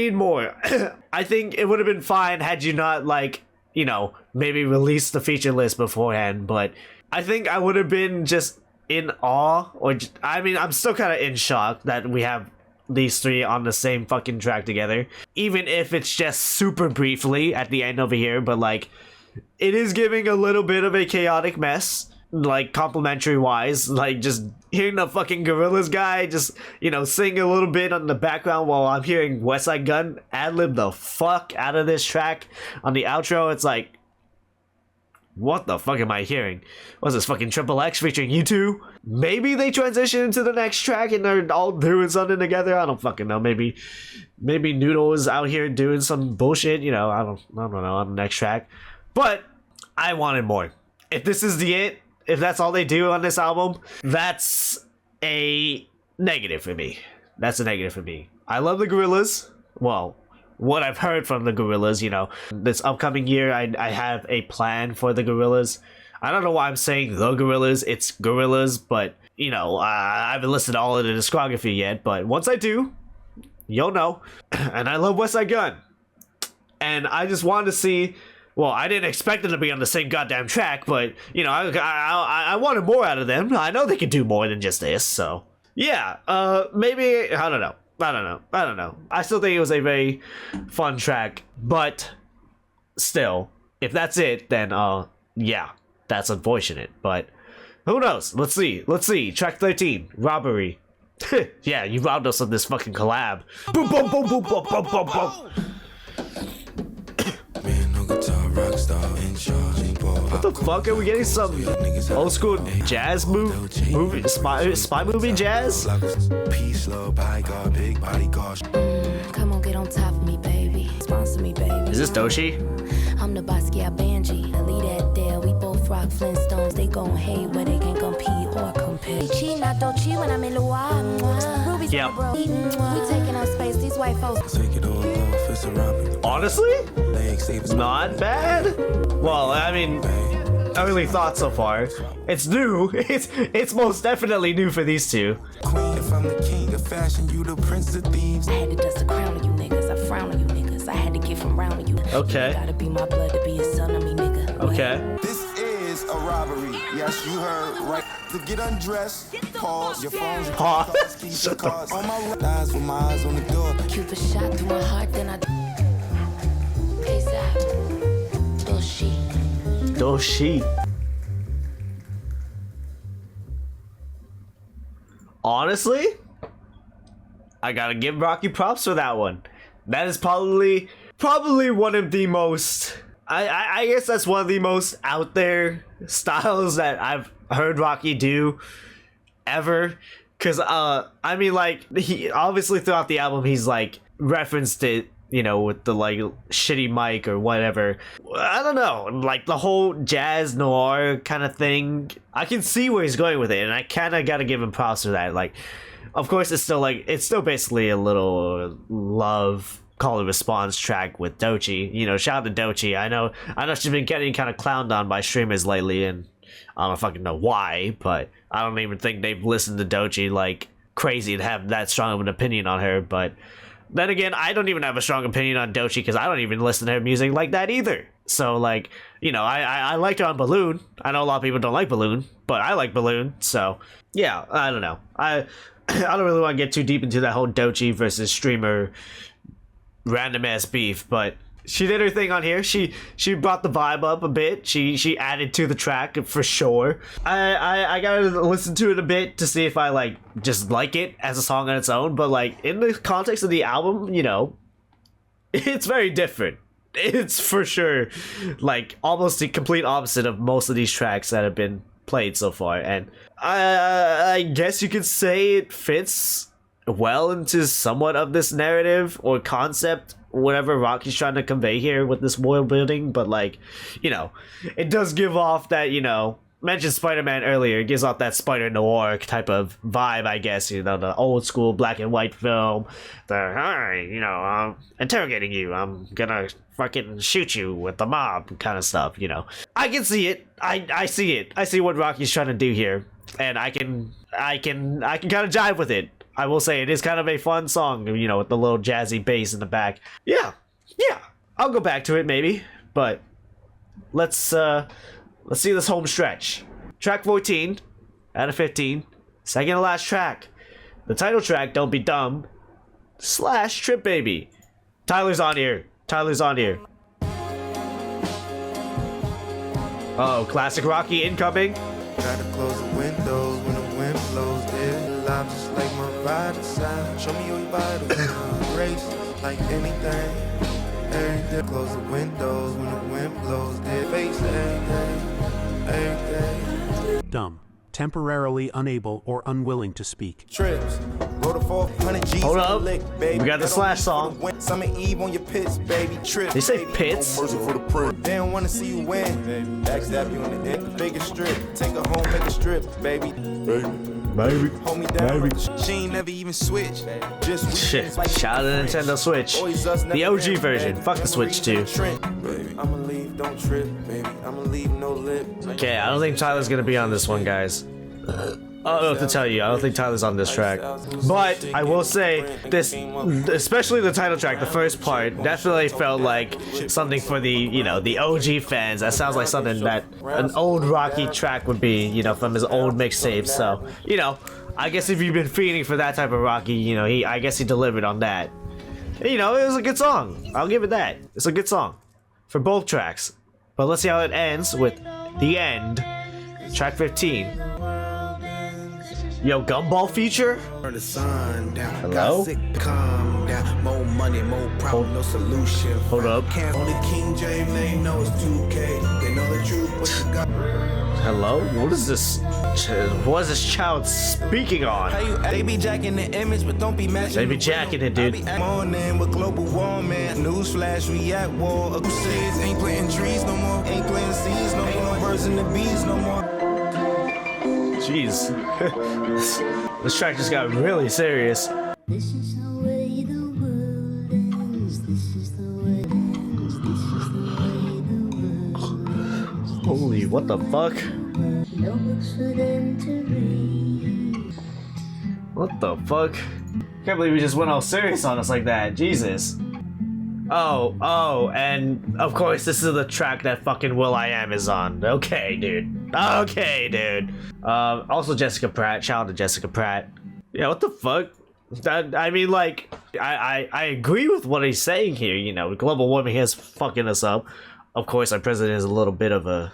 think it would have been fine had you not, like, you know, maybe released the feature list beforehand, but I think I would have been just in awe, or I mean, I'm still kind of in shock that we have these 3 on the same fucking track together, even if it's just super briefly at the end over here, but like, it is giving a little bit of a chaotic mess, like complimentary wise, like just hearing the fucking Gorillaz guy just, you know, sing a little bit on the background while I'm hearing West Side Gun ad-lib the fuck out of this track on the outro. It's like, What the fuck am I hearing? What's this, fucking Triple X featuring U2? Maybe they transition into the next track and they're all doing something together. I don't fucking know. Maybe Noodle is out here doing some bullshit. You know, I don't know on the next track. But I wanted more. If this is if that's all they do on this album, that's a negative for me. That's a negative for me. I love the Gorillaz. Well, what I've heard from the Gorillaz, you know, this upcoming year, I have a plan for the Gorillaz. I don't know why I'm saying the Gorillaz. It's Gorillaz, but, you know, I haven't listened to all of the discography yet. But once I do, you'll know. And I love West Side Gun. And I just wanted to see. Well, I didn't expect them to be on the same goddamn track, but, you know, I wanted more out of them. I know they could do more than just this, so. Yeah, maybe, I don't know. I still think it was a very fun track, but still, if that's it, then, yeah, that's unfortunate, but who knows? Let's see. Track 13, Robbery. Yeah, you robbed us of this fucking collab. Boom, boom, boom, boom, boom, boom, boom, boom. What the fuck? Are we getting some old school jazz spy movie jazz? Come on, get on top of me, baby. Sponsor me, baby. Is this Doshi? I'm the Basquiat Banji. I lead that there. We both rock Flintstones. They gon' hate where they can compete or compare. Chi not Dochi when I'm in Luau. Ruby's Yep. bro. We taking up space. These white folks. Take it all off, it's a robbery. Honestly, not bad. Well, I mean, early thoughts so far. It's new. It's most definitely new for these two. Queen, if I'm the king of fashion, you the prince of thieves. I had to dust the crown on you niggas. I frown on you niggas. I had to get from round on you. Okay. You gotta be my blood to be a son of me, nigga. Okay. This is a robbery. Yes, you heard right. To get undressed, pause your phones. Pause. Keep Shut your cards on my eyes with my eyes on the door. Cupid shot through my heart, then I. Peace out. Doshi. Honestly, I gotta give Rocky props for that one. That is probably one of the most. I guess that's one of the most out there styles that I've heard Rocky do ever. Cause I mean, like, he obviously throughout the album he's like referenced it, you know, with the like shitty mic or whatever. I don't know, like the whole jazz noir kind of thing. I can see where he's going with it, and I kind of gotta give him props for that. Like, of course, it's still basically a little love call and response track with Dochi. You know, shout out to Dochi. I know she's been getting kind of clowned on by streamers lately, and I don't fucking know why, but I don't even think they've listened to Dochi like crazy to have that strong of an opinion on her. But then again, I don't even have a strong opinion on Dochi because I don't even listen to her music like that either. So, like, you know, I liked her on Balloon. I know a lot of people don't like Balloon, but I like Balloon. So, yeah, I don't know. I don't really want to get too deep into that whole Dochi versus streamer random ass beef, but she did her thing on here. She brought the vibe up a bit. She added to the track for sure. I gotta listen to it a bit to see if I like just like it as a song on its own. But like in the context of the album, you know, it's very different. It's for sure like almost the complete opposite of most of these tracks that have been played so far. And I guess you could say it fits well into somewhat of this narrative or concept, whatever Rocky's trying to convey here with this world building. But like, you know, it does give off that, you know, mentioned Spider-Man earlier, it gives off that Spider Noir type of vibe, I guess, you know, the old school black and white film, hi, you know, I'm interrogating you, I'm gonna fucking shoot you with the mob kind of stuff, you know. I can see it. I see it. I see what Rocky's trying to do here, and I can kind of jive with it. I will say it is kind of a fun song, you know, with the little jazzy bass in the back. Yeah, I'll go back to it maybe, but let's see this home stretch. Track 14 out of 15, second to last track. The title track, Don't Be Dumb / Trip Baby. Tyler's on here. Oh, classic Rocky incoming. Gotta close the windows when the wind blows. They're alive just like my vital side. Show me your vital race like anything. Every day close the windows when the wind blows. Their face every day. dumb, temporarily unable or unwilling to speak. Trips. Roll the 400 G's Hold on up. the lick, baby. We got the slash song. Summer Eve on your pits, baby. Trips. They say pits? Mercy for the print. They don't wanna see you win. Backstab you in the dick, figure strip. Take her home, make a strip, baby. Baby. Hold me down. She ain't never even switch. Just Shit. Shout out to Nintendo Switch. The OG version. Fuck the Switch too. I'ma leave, don't trip, baby. I'ma leave no lip. Okay, I don't think Tyler's gonna be on this one, guys. I don't know what to tell you. I don't think Tyler's on this track. But I will say this, especially the title track, the first part, definitely felt like something for the, you know, the OG fans. That sounds like something that an old Rocky track would be, you know, from his old mixtapes. So, you know, I guess if you've been feeding for that type of Rocky, you know, I guess he delivered on that. You know, it was a good song. I'll give it that. It's a good song for both tracks. But let's see how it ends with The End, track 15. Yo, Gumball feature? Hello? More money, more problem, no solution. Hold up. Only King James name knows 2K. They know the truth, what you got. Hello? What is this? What is this child speaking on? They be jacking the image, but don't be matching. They be jacking it, dude. Morning with global warming. Newsflash, we at war. Seeds ain't planting trees no more. Ain't planting seeds no more. Ain't no birds and the bees no more. Jeez. This track just got really serious. This is the way the world ends. This is the way it ends. This is the way the world ends. Holy, what the fuck? No books for them to read. What the fuck? Can't believe we just went all serious on us like that. Jesus. Oh, and of course this is the track that fucking will.i.am is on. Okay, dude. Okay, dude. Also Jessica Pratt. Shout out to Jessica Pratt. Yeah, what the fuck? I mean, like, I agree with what he's saying here. You know, global warming is fucking us up. Of course, our president is a little bit of a,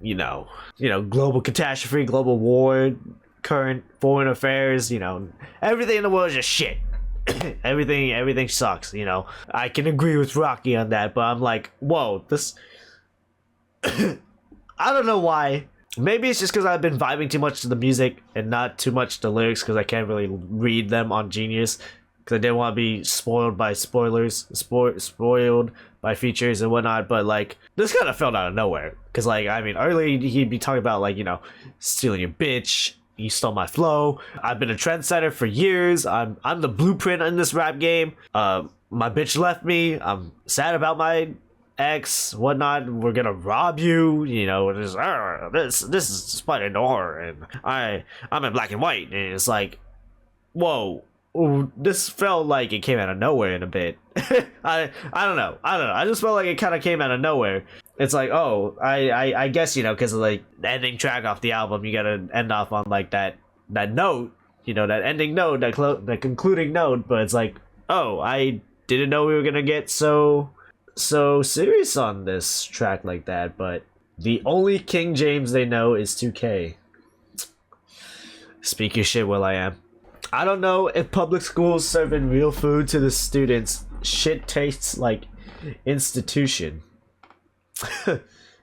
you know, global catastrophe, global war, current foreign affairs. You know, everything in the world is just shit. everything sucks. You know, I can agree with Rocky on that, but I'm like, whoa, this. I don't know why. Maybe it's just because I've been vibing too much to the music and not too much the lyrics because I can't really read them on Genius because I didn't want to be spoiled by spoilers, spoiled by features and whatnot. But like, this kind of felt out of nowhere because, like, I mean, earlier he'd be talking about, like, you know, stealing your bitch. You stole my flow. I've been a trendsetter for years. I'm the blueprint in this rap game. My bitch left me. I'm sad about my ex, whatnot. We're gonna rob you. You know, this is Spider Noir, and I'm in black and white. And it's like, whoa, this felt like it came out of nowhere in a bit. I don't know. I just felt like it kind of came out of nowhere. It's like, oh, I guess, you know, because of like the ending track off the album, you gotta end off on like that note, you know, that ending note, that concluding note. But it's like, oh, I didn't know we were gonna get so serious on this track like that. But the only King James they know is 2K. Speak your shit, will.i.am. I don't know if public schools serving real food to the students. Shit tastes like institution.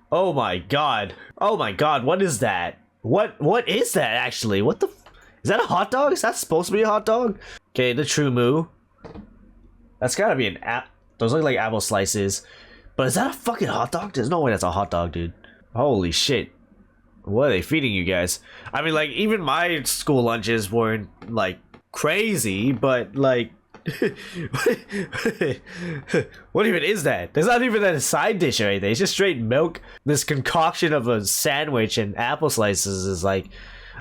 Oh my god, what is that? What is that actually? What the is that? A hot dog? Is that supposed to be a hot dog? Okay, the True Moo. That's gotta be an those look like apple slices. But is that a fucking hot dog? There's no way that's a hot dog, dude. Holy shit. What are they feeding you guys? I mean, like, even my school lunches weren't like crazy, but like what even is that? There's not even a side dish or anything. It's just straight milk. This concoction of a sandwich and apple slices is like,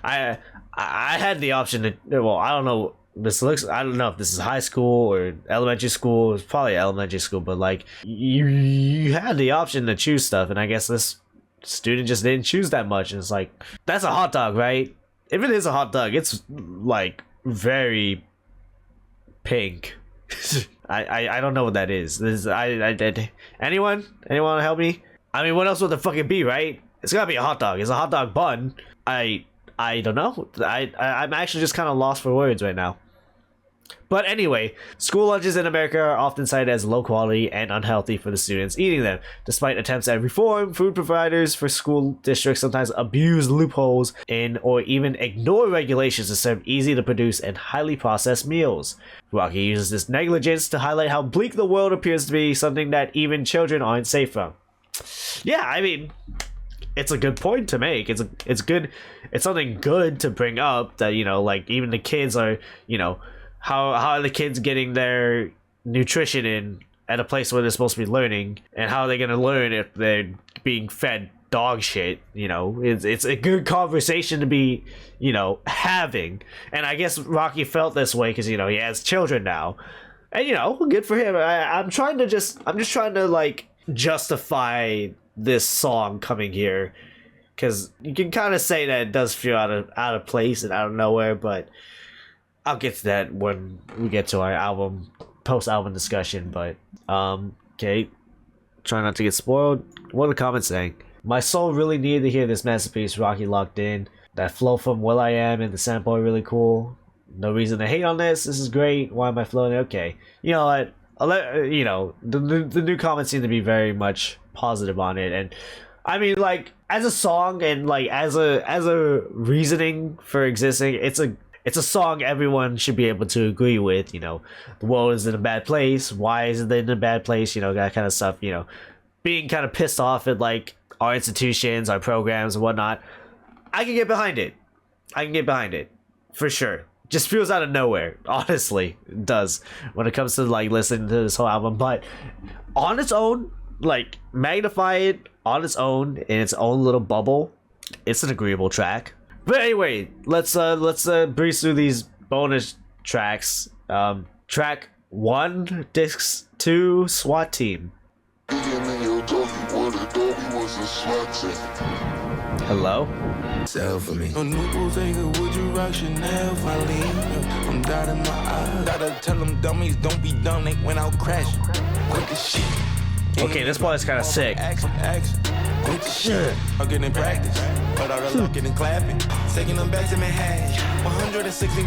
I had the option to, well, I don't know, I don't know if this is high school or elementary school. It's probably elementary school, but like you had the option to choose stuff, and I guess this student just didn't choose that much, and it's like, that's a hot dog, right? If it is a hot dog, it's like very pink. I don't know what that is. This is anyone wanna help me? I mean, what else would the fucking be, right? It's gotta be a hot dog. It's a hot dog bun. I don't know. I'm actually just kind of lost for words right now. But anyway, school lunches in America are often cited as low quality and unhealthy for the students eating them. Despite attempts at reform, food providers for school districts sometimes abuse loopholes in or even ignore regulations to serve easy to produce and highly processed meals. Rocky uses this negligence to highlight how bleak the world appears to be, something that even children aren't safe from. Yeah, I mean, it's a good point to make. It's good. It's something good to bring up that, you know, like even the kids are, you know, how are the kids getting their nutrition in at a place where they're supposed to be learning, and how are they going to learn if they're being fed dog shit? You know, it's a good conversation to be, you know, having. And I guess Rocky felt this way because, you know, he has children now, and, you know, good for him. I'm just trying to like justify this song coming here, because you can kind of say that it does feel out of place and out of nowhere, but I'll get to that when we get to our post-album discussion. But okay, try not to get spoiled. What are the comments saying? My soul really needed to hear this masterpiece. Rocky locked in. That flow from Will I Am and the sample are really cool. No reason to hate on this. This is great. Why am I floating? Okay, you know what? I'll let you know. The new comments seem to be very much positive on it, and I mean, like, as a song and like as a reasoning for existing, it's a song everyone should be able to agree with. You know, the world is in a bad place. Why is it in a bad place? You know, that kind of stuff. You know, being kind of pissed off at like our institutions, our programs, and whatnot. I can get behind it. I can get behind it for sure. Just feels out of nowhere. Honestly, it does when it comes to like listening to this whole album. But on its own, like magnify it on its own in its own little bubble, it's an agreeable track. But anyway, let's breeze through these bonus tracks. Track 1, Disc 2, SWAT Team. Hello? Sell for me. No new Bottega, would you rock Chanel if I leave? I'm dotting my eyes. Gotta tell them dummies don't be dumb, they went out crashing. Quit the shit. Okay, this part is kind of sick. Quit the shit. I'm getting practice. But all the looking and clapping. Taking them back to Manhattan. 160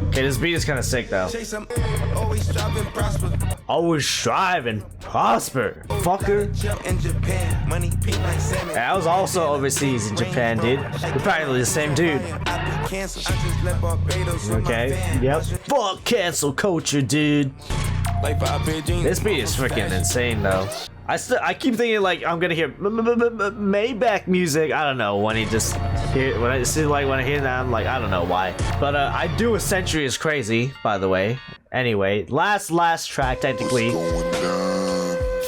Okay, this beat is kind of sick though. Always strive and prosper. Always strive and prosper. Fucker. In Japan, money pink like salmon. I was also overseas in Japan, dude. We're probably the same dude. Okay, yep. Fuck cancel culture, dude. This beat is freaking insane though. I keep thinking like I'm gonna hear Maybach music. I don't know when I hear that, I'm like, I don't know why. But I do a Century is Crazy, by the way. Anyway, last track technically.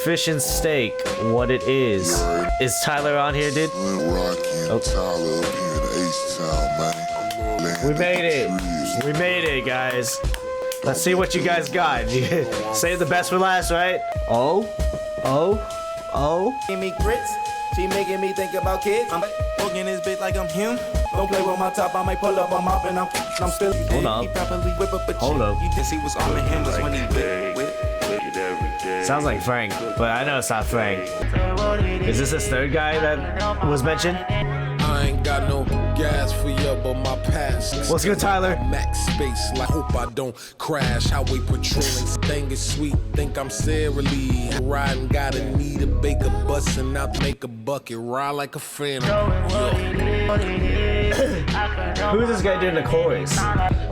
Fish and Steak, What It Is. Is Tyler on here, dude? Oh. We made it. We made it, guys. Let's see what you guys got. Save the best for last, right? Oh. Give me grits. She making me think about kids. I'm poking this bitch like I'm him. Don't play with my top. I might pull up. I'm up and I'm still. Hold up. Hold up. You can see what's on him was when he whip. Sounds like Frank, but I know it's not Frank. Is this this third guy that was mentioned? I ain't got no gas for you, but my past. What's good, Tyler? Max space, like hope I don't crash. Highway patrolling, thing is sweet. Think I'm Sarah Lee. Riding, gotta need a baker, busting out to make a bucket. Ride like a fan. Who's this guy doing the chorus?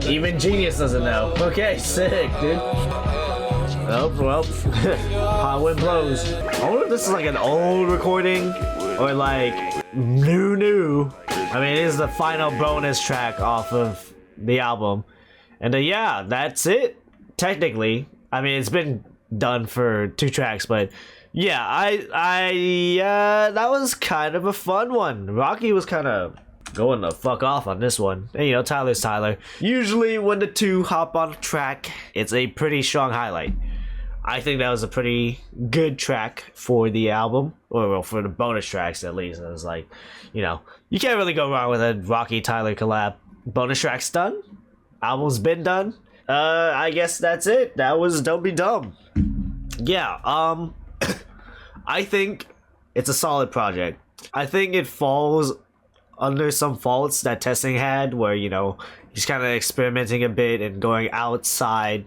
Even Genius doesn't know. Okay, sick, dude. Oh, well. Hot wind blows. I wonder if this is like an old recording or like new. I mean, it is the final bonus track off of the album. And yeah, that's it. Technically. I mean, it's been done for 2 tracks, but yeah, that was kind of a fun one. Rocky was kind of going the fuck off on this one. And, you know, Tyler's Tyler. Usually when the two hop on a track, it's a pretty strong highlight. I think that was a pretty good track for the album, or well, for the bonus tracks at least. It was like, you know, you can't really go wrong with a Rocky Tyler collab. Bonus tracks done, album's been done. I guess that's it. That was Don't Be Dumb. Yeah, I think it's a solid project. I think it falls under some faults that testing had, where, you know, he's kind of experimenting a bit and going outside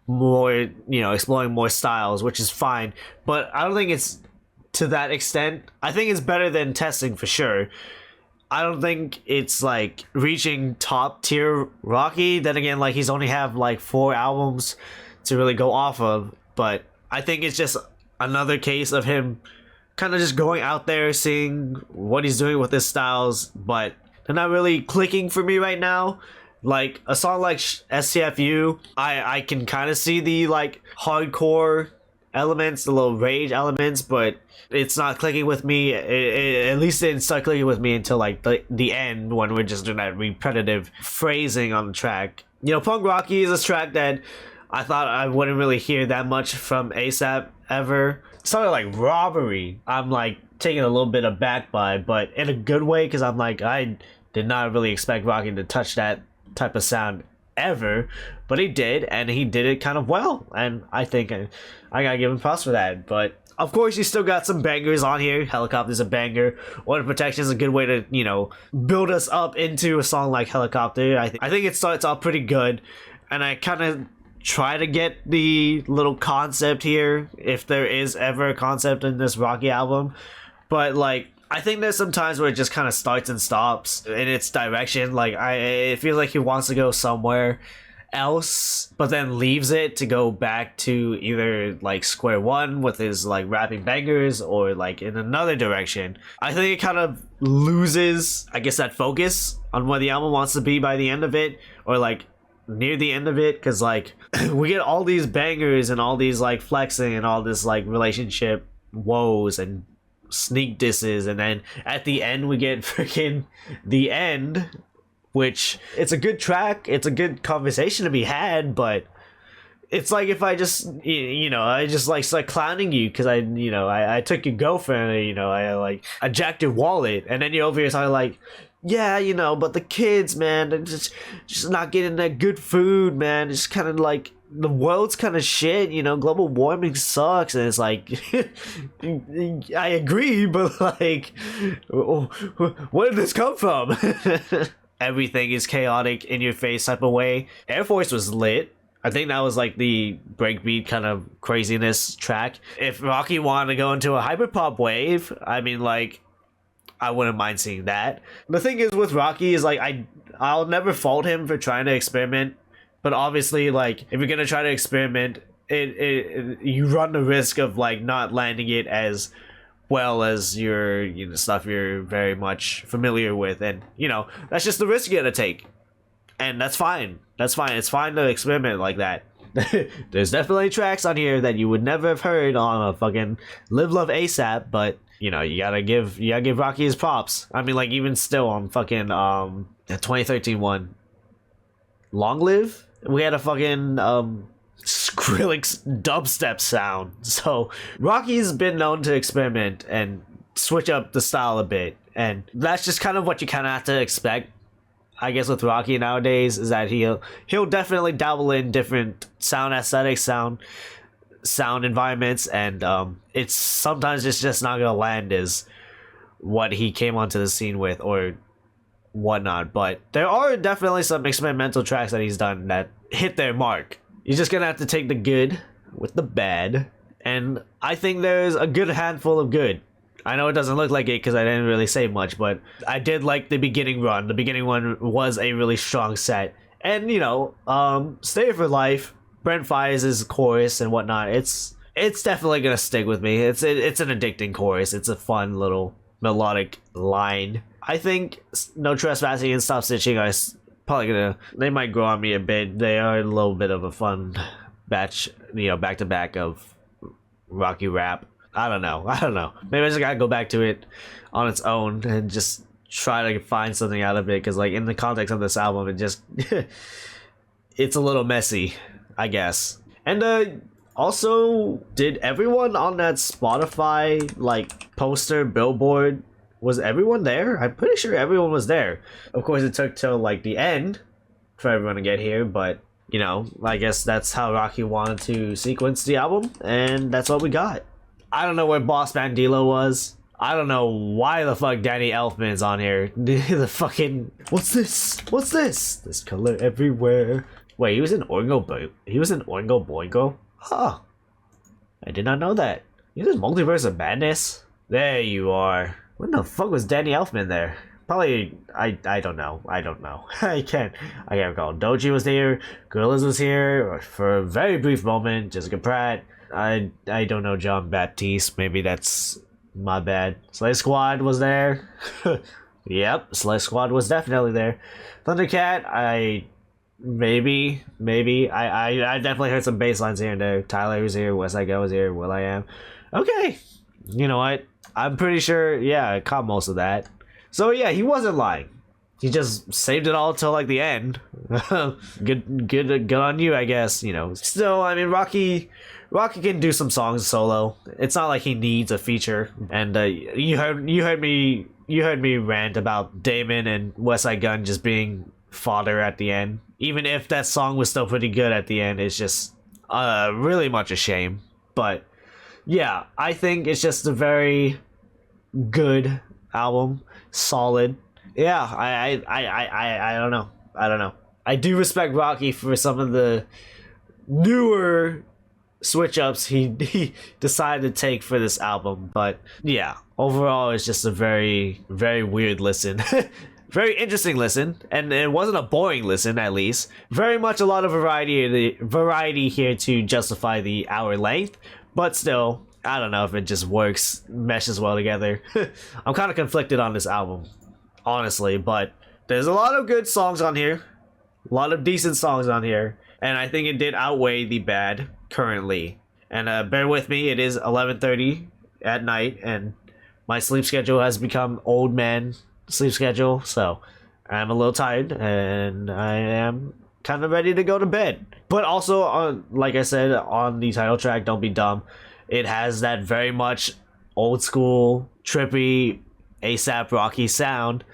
more, you know, exploring more styles, which is fine, but I don't think it's to that extent. I think it's better than testing for sure. I don't think it's like reaching top tier Rocky. Then again, like, he's only have like 4 albums to really go off of, but I think it's just another case of him kind of just going out there, seeing what he's doing with his styles, but they're not really clicking for me right now. Like a song like STFU, I can kind of see the like hardcore elements, the little rage elements, but it's not clicking with me. At least it didn't start clicking with me until like the end, when we're just doing that repetitive phrasing on the track. You know, Punk Rocky is a track that I thought I wouldn't really hear that much from ASAP ever. Something like Robbery, I'm like taken a little bit aback by, but in a good way, because I'm like, I did not really expect Rocky to touch that type of sound ever, but he did, and he did it kind of well, and I think I gotta give him props for that. But of course, you still got some bangers on here. Helicopter's a banger. Water Protection is a good way to, you know, build us up into a song like Helicopter. I think it starts off pretty good, and I kind of try to get the little concept here, if there is ever a concept in this Rocky album, but like, I think there's some times where it just kind of starts and stops in its direction. Like, it feels like he wants to go somewhere else, but then leaves it to go back to either like square one with his like rapping bangers, or like in another direction. I think it kind of loses, I guess, that focus on what the album wants to be by the end of it, or like near the end of it, because like we get all these bangers and all these like flexing and all this like relationship woes and sneak disses, and then at the end we get freaking The End, which it's a good track, it's a good conversation to be had, but it's like if I just, you know, I just like start clowning you because I took your girlfriend, you know, I jacked your wallet, and then you're over here talking like, yeah, you know, but the kids, man, they're just not getting that good food, man. It's kind of like the world's kind of shit, you know, global warming sucks, and it's like, I agree, but like, where did this come from? Everything is chaotic, in your face type of way. Air Force was lit. I think that was like the breakbeat kind of craziness track. If Rocky wanted to go into a hyperpop wave, I mean, like, I wouldn't mind seeing that. The thing is with Rocky is like, I'll never fault him for trying to experiment, but obviously, like, if you're gonna try to experiment, you run the risk of like not landing it as well as your, you know, stuff you're very much familiar with, and you know, that's just the risk you gotta take, and that's fine. That's fine. It's fine to experiment like that. There's definitely tracks on here that you would never have heard on a fucking Live Love ASAP, but you know, you gotta give Rocky his props. I mean, like, even still on fucking the 2013 one, Long Live, we had a fucking Skrillex dubstep sound. So Rocky's been known to experiment and switch up the style a bit, and that's just kind of what you kind of have to expect, I guess, with Rocky nowadays, is that he'll definitely dabble in different sound aesthetics, sound environments, and it's sometimes it's just not gonna land as what he came onto the scene with or whatnot. But there are definitely some experimental tracks that he's done that hit their mark. You're just gonna have to take the good with the bad, and I think there's a good handful of good. I know it doesn't look like it because I didn't really say much, but I did like the beginning run. The beginning one was a really strong set, and you know, Stay for Life, Brent Fires' chorus and whatnot, it's definitely gonna stick with me. It's an addicting chorus. It's a fun little melodic line. I think No Trespassing and Stop Stitching are probably they might grow on me a bit. They are a little bit of a fun batch, you know, back to back of Rocky rap. I don't know. Maybe I just gotta go back to it on its own and just try to find something out of it, because like in the context of this album, it just it's a little messy, I guess. And also, did everyone on that Spotify like poster billboard, was everyone there? I'm pretty sure everyone was there. Of course, it took till like the end for everyone to get here, but you know, I guess that's how Rocky wanted to sequence the album, and that's what we got. I don't know where Boss Bandilo was. I don't know why the fuck Danny Elfman's on here. The fucking what's this? What's this? This color everywhere. Wait, he was in Oingo Boingo? Huh. I did not know that. He's in Multiverse of Madness? There you are. When the fuck was Danny Elfman there? Probably, I don't know. I can't recall. Doji was here, Gorillaz was here for a very brief moment, Jessica Pratt. I don't know John Baptiste, maybe that's my bad. Slay Squad was there. Yep, Slay Squad was definitely there. Thundercat, I definitely heard some bass lines here and there. Tyler was here, West Side Gun was here, will.i.am. Okay, you know what? I'm pretty sure, yeah, I caught most of that. So yeah, he wasn't lying. He just saved it all till like the end. good on you, I guess. You know. Still, I mean, Rocky can do some songs solo. It's not like he needs a feature. And you heard me rant about Damon and West Side Gun just being fodder at the end. Even if that song was still pretty good at the end, it's just really much a shame. But yeah, I think it's just a very good album. Solid. Yeah, I don't know. I do respect Rocky for some of the newer switch ups he decided to take for this album, but yeah, overall it's just a very, very weird listen. Very interesting listen, and it wasn't a boring listen, at least. Very much a lot of variety here to justify the hour length, but still, I don't know if it just meshes well together. I'm kind of conflicted on this album, honestly, but there's a lot of good songs on here, a lot of decent songs on here, and I think it did outweigh the bad currently. And bear with me, it is 11:30 at night, and my sleep schedule has become old man sleep schedule, so I'm a little tired, and I am kind of ready to go to bed. But also, like I said, on the title track, Don't Be Dumb, it has that very much old school, trippy, ASAP Rocky sound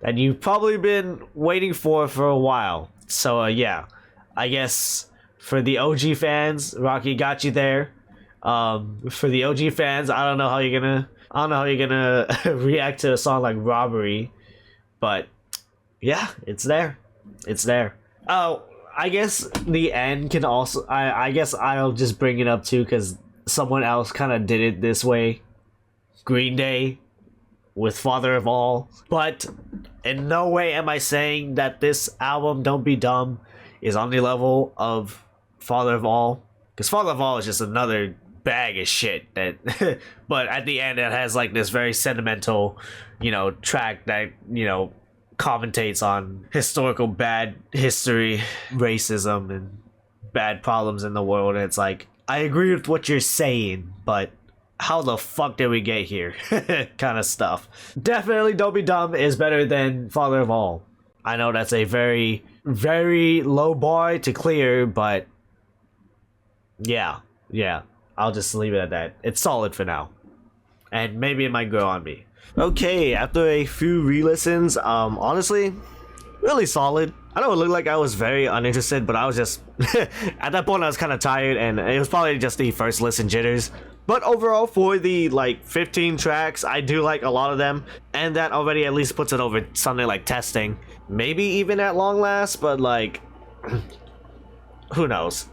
that you've probably been waiting for a while. So yeah, I guess for the OG fans, Rocky got you there. For the OG fans, I don't know how you're gonna react to a song like Robbery, but yeah, it's there. Oh, I guess the end can also, I guess I'll just bring it up too, because someone else kind of did it this way. Green Day with Father of All. But in no way am I saying that this album, Don't Be Dumb, is on the level of Father of All, because Father of All is just another bag of shit that but at the end it has like this very sentimental, you know, track that, you know, commentates on historical bad history, racism, and bad problems in the world. And it's like, I agree with what you're saying, but how the fuck did we get here? Kind of stuff. Definitely Don't Be Dumb is better than Father of All. I know that's a very, very low bar to clear, but yeah, I'll just leave it at that. It's solid for now, and maybe it might grow on me. Okay, after a few re-listens, honestly, really solid. I know it looked like I was very uninterested, but I was just at that point I was kind of tired, and it was probably just the first listen jitters. But overall, for the like 15 tracks, I do like a lot of them, and that already at least puts it over something like Testing, maybe even at long last, but like who knows.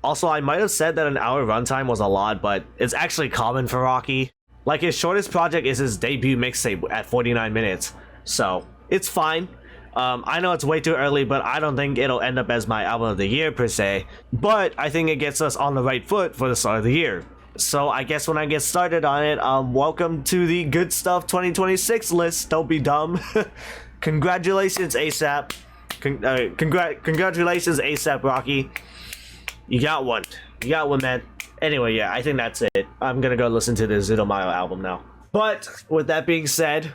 Also, I might have said that an hour runtime was a lot, but it's actually common for Rocky. Like, his shortest project is his debut mixtape at 49 minutes, so it's fine. I know it's way too early, but I don't think it'll end up as my album of the year per se, but I think it gets us on the right foot for the start of the year. So I guess when I get started on it, welcome to the Good Stuff 2026 list. Don't be dumb. Congratulations, ASAP. Congratulations, ASAP Rocky. You got one, man. Anyway, yeah, I think that's it. I'm gonna go listen to the Zudomayo album now. But with that being said,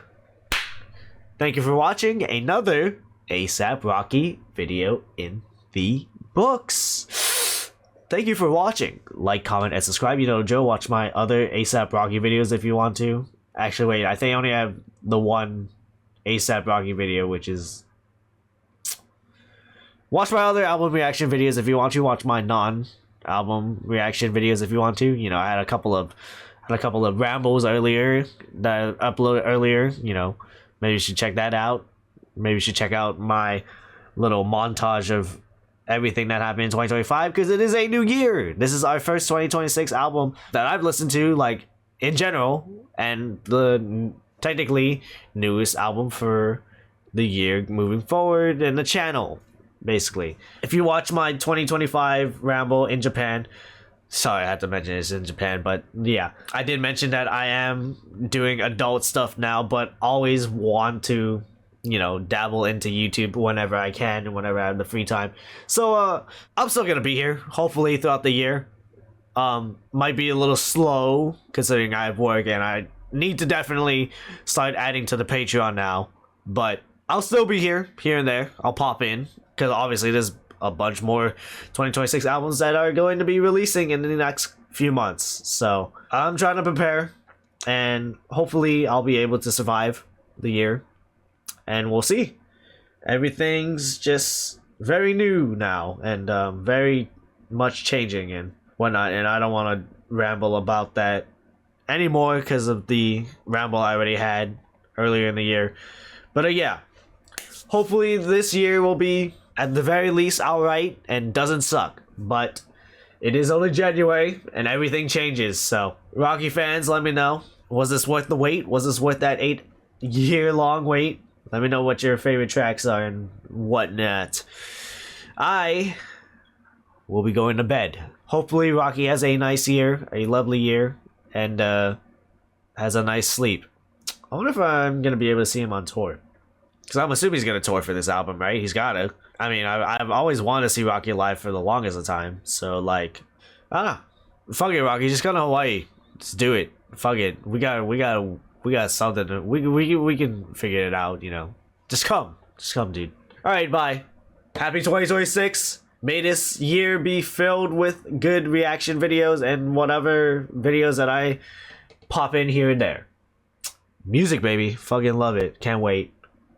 thank you for watching another ASAP Rocky video in the books. Thank you for watching. Like, comment, and subscribe. You know Joe. Watch my other ASAP Rocky videos if you want to. Actually, wait, I think I only have the one ASAP Rocky video, which is... Watch my other album reaction videos if you want to. Watch my non-album reaction videos if you want to. You know, I had a couple of a couple of rambles earlier that I uploaded earlier. You know, maybe you should check that out. Maybe you should check out my little montage of everything that happened in 2025, because it is a new year. This is our first 2026 album that I've listened to, like, in general, and the technically newest album for the year moving forward in the channel, basically. If you watch my 2025 ramble in Japan, sorry, I had to mention it's in Japan, but yeah, I did mention that I am doing adult stuff now, but always want to, you know, dabble into YouTube whenever I can and whenever I have the free time. So I'm still gonna be here, hopefully, throughout the year. Might be a little slow considering I have work and I need to definitely start adding to the Patreon now, but I'll still be here and there. I'll pop in because obviously there's a bunch more 2026 albums that are going to be releasing in the next few months. So I'm trying to prepare, and hopefully I'll be able to survive the year, and we'll see. Everything's just very new now, and very much changing and whatnot, and I don't want to ramble about that anymore because of the ramble I already had earlier in the year. But yeah, hopefully this year will be at the very least alright and doesn't suck. But it is only January and everything changes. So Rocky fans, let me know, was this worth the wait? Was this worth that 8-year-long wait? Let me know what your favorite tracks are and whatnot. I will be going to bed. Hopefully Rocky has a nice year, a lovely year, and has a nice sleep. I wonder if I'm going to be able to see him on tour. Because I'm assuming he's going to tour for this album, right? He's got to. I mean, I've always wanted to see Rocky live for the longest of time. So, like, I don't know. Fuck it, Rocky. Just go to Hawaii. Just do it. Fuck it. We got something. We can figure it out, you know. Just come. Just come, dude. All right, bye. Happy 2026. May this year be filled with good reaction videos and whatever videos that I pop in here and there. Music, baby. Fucking love it. Can't wait.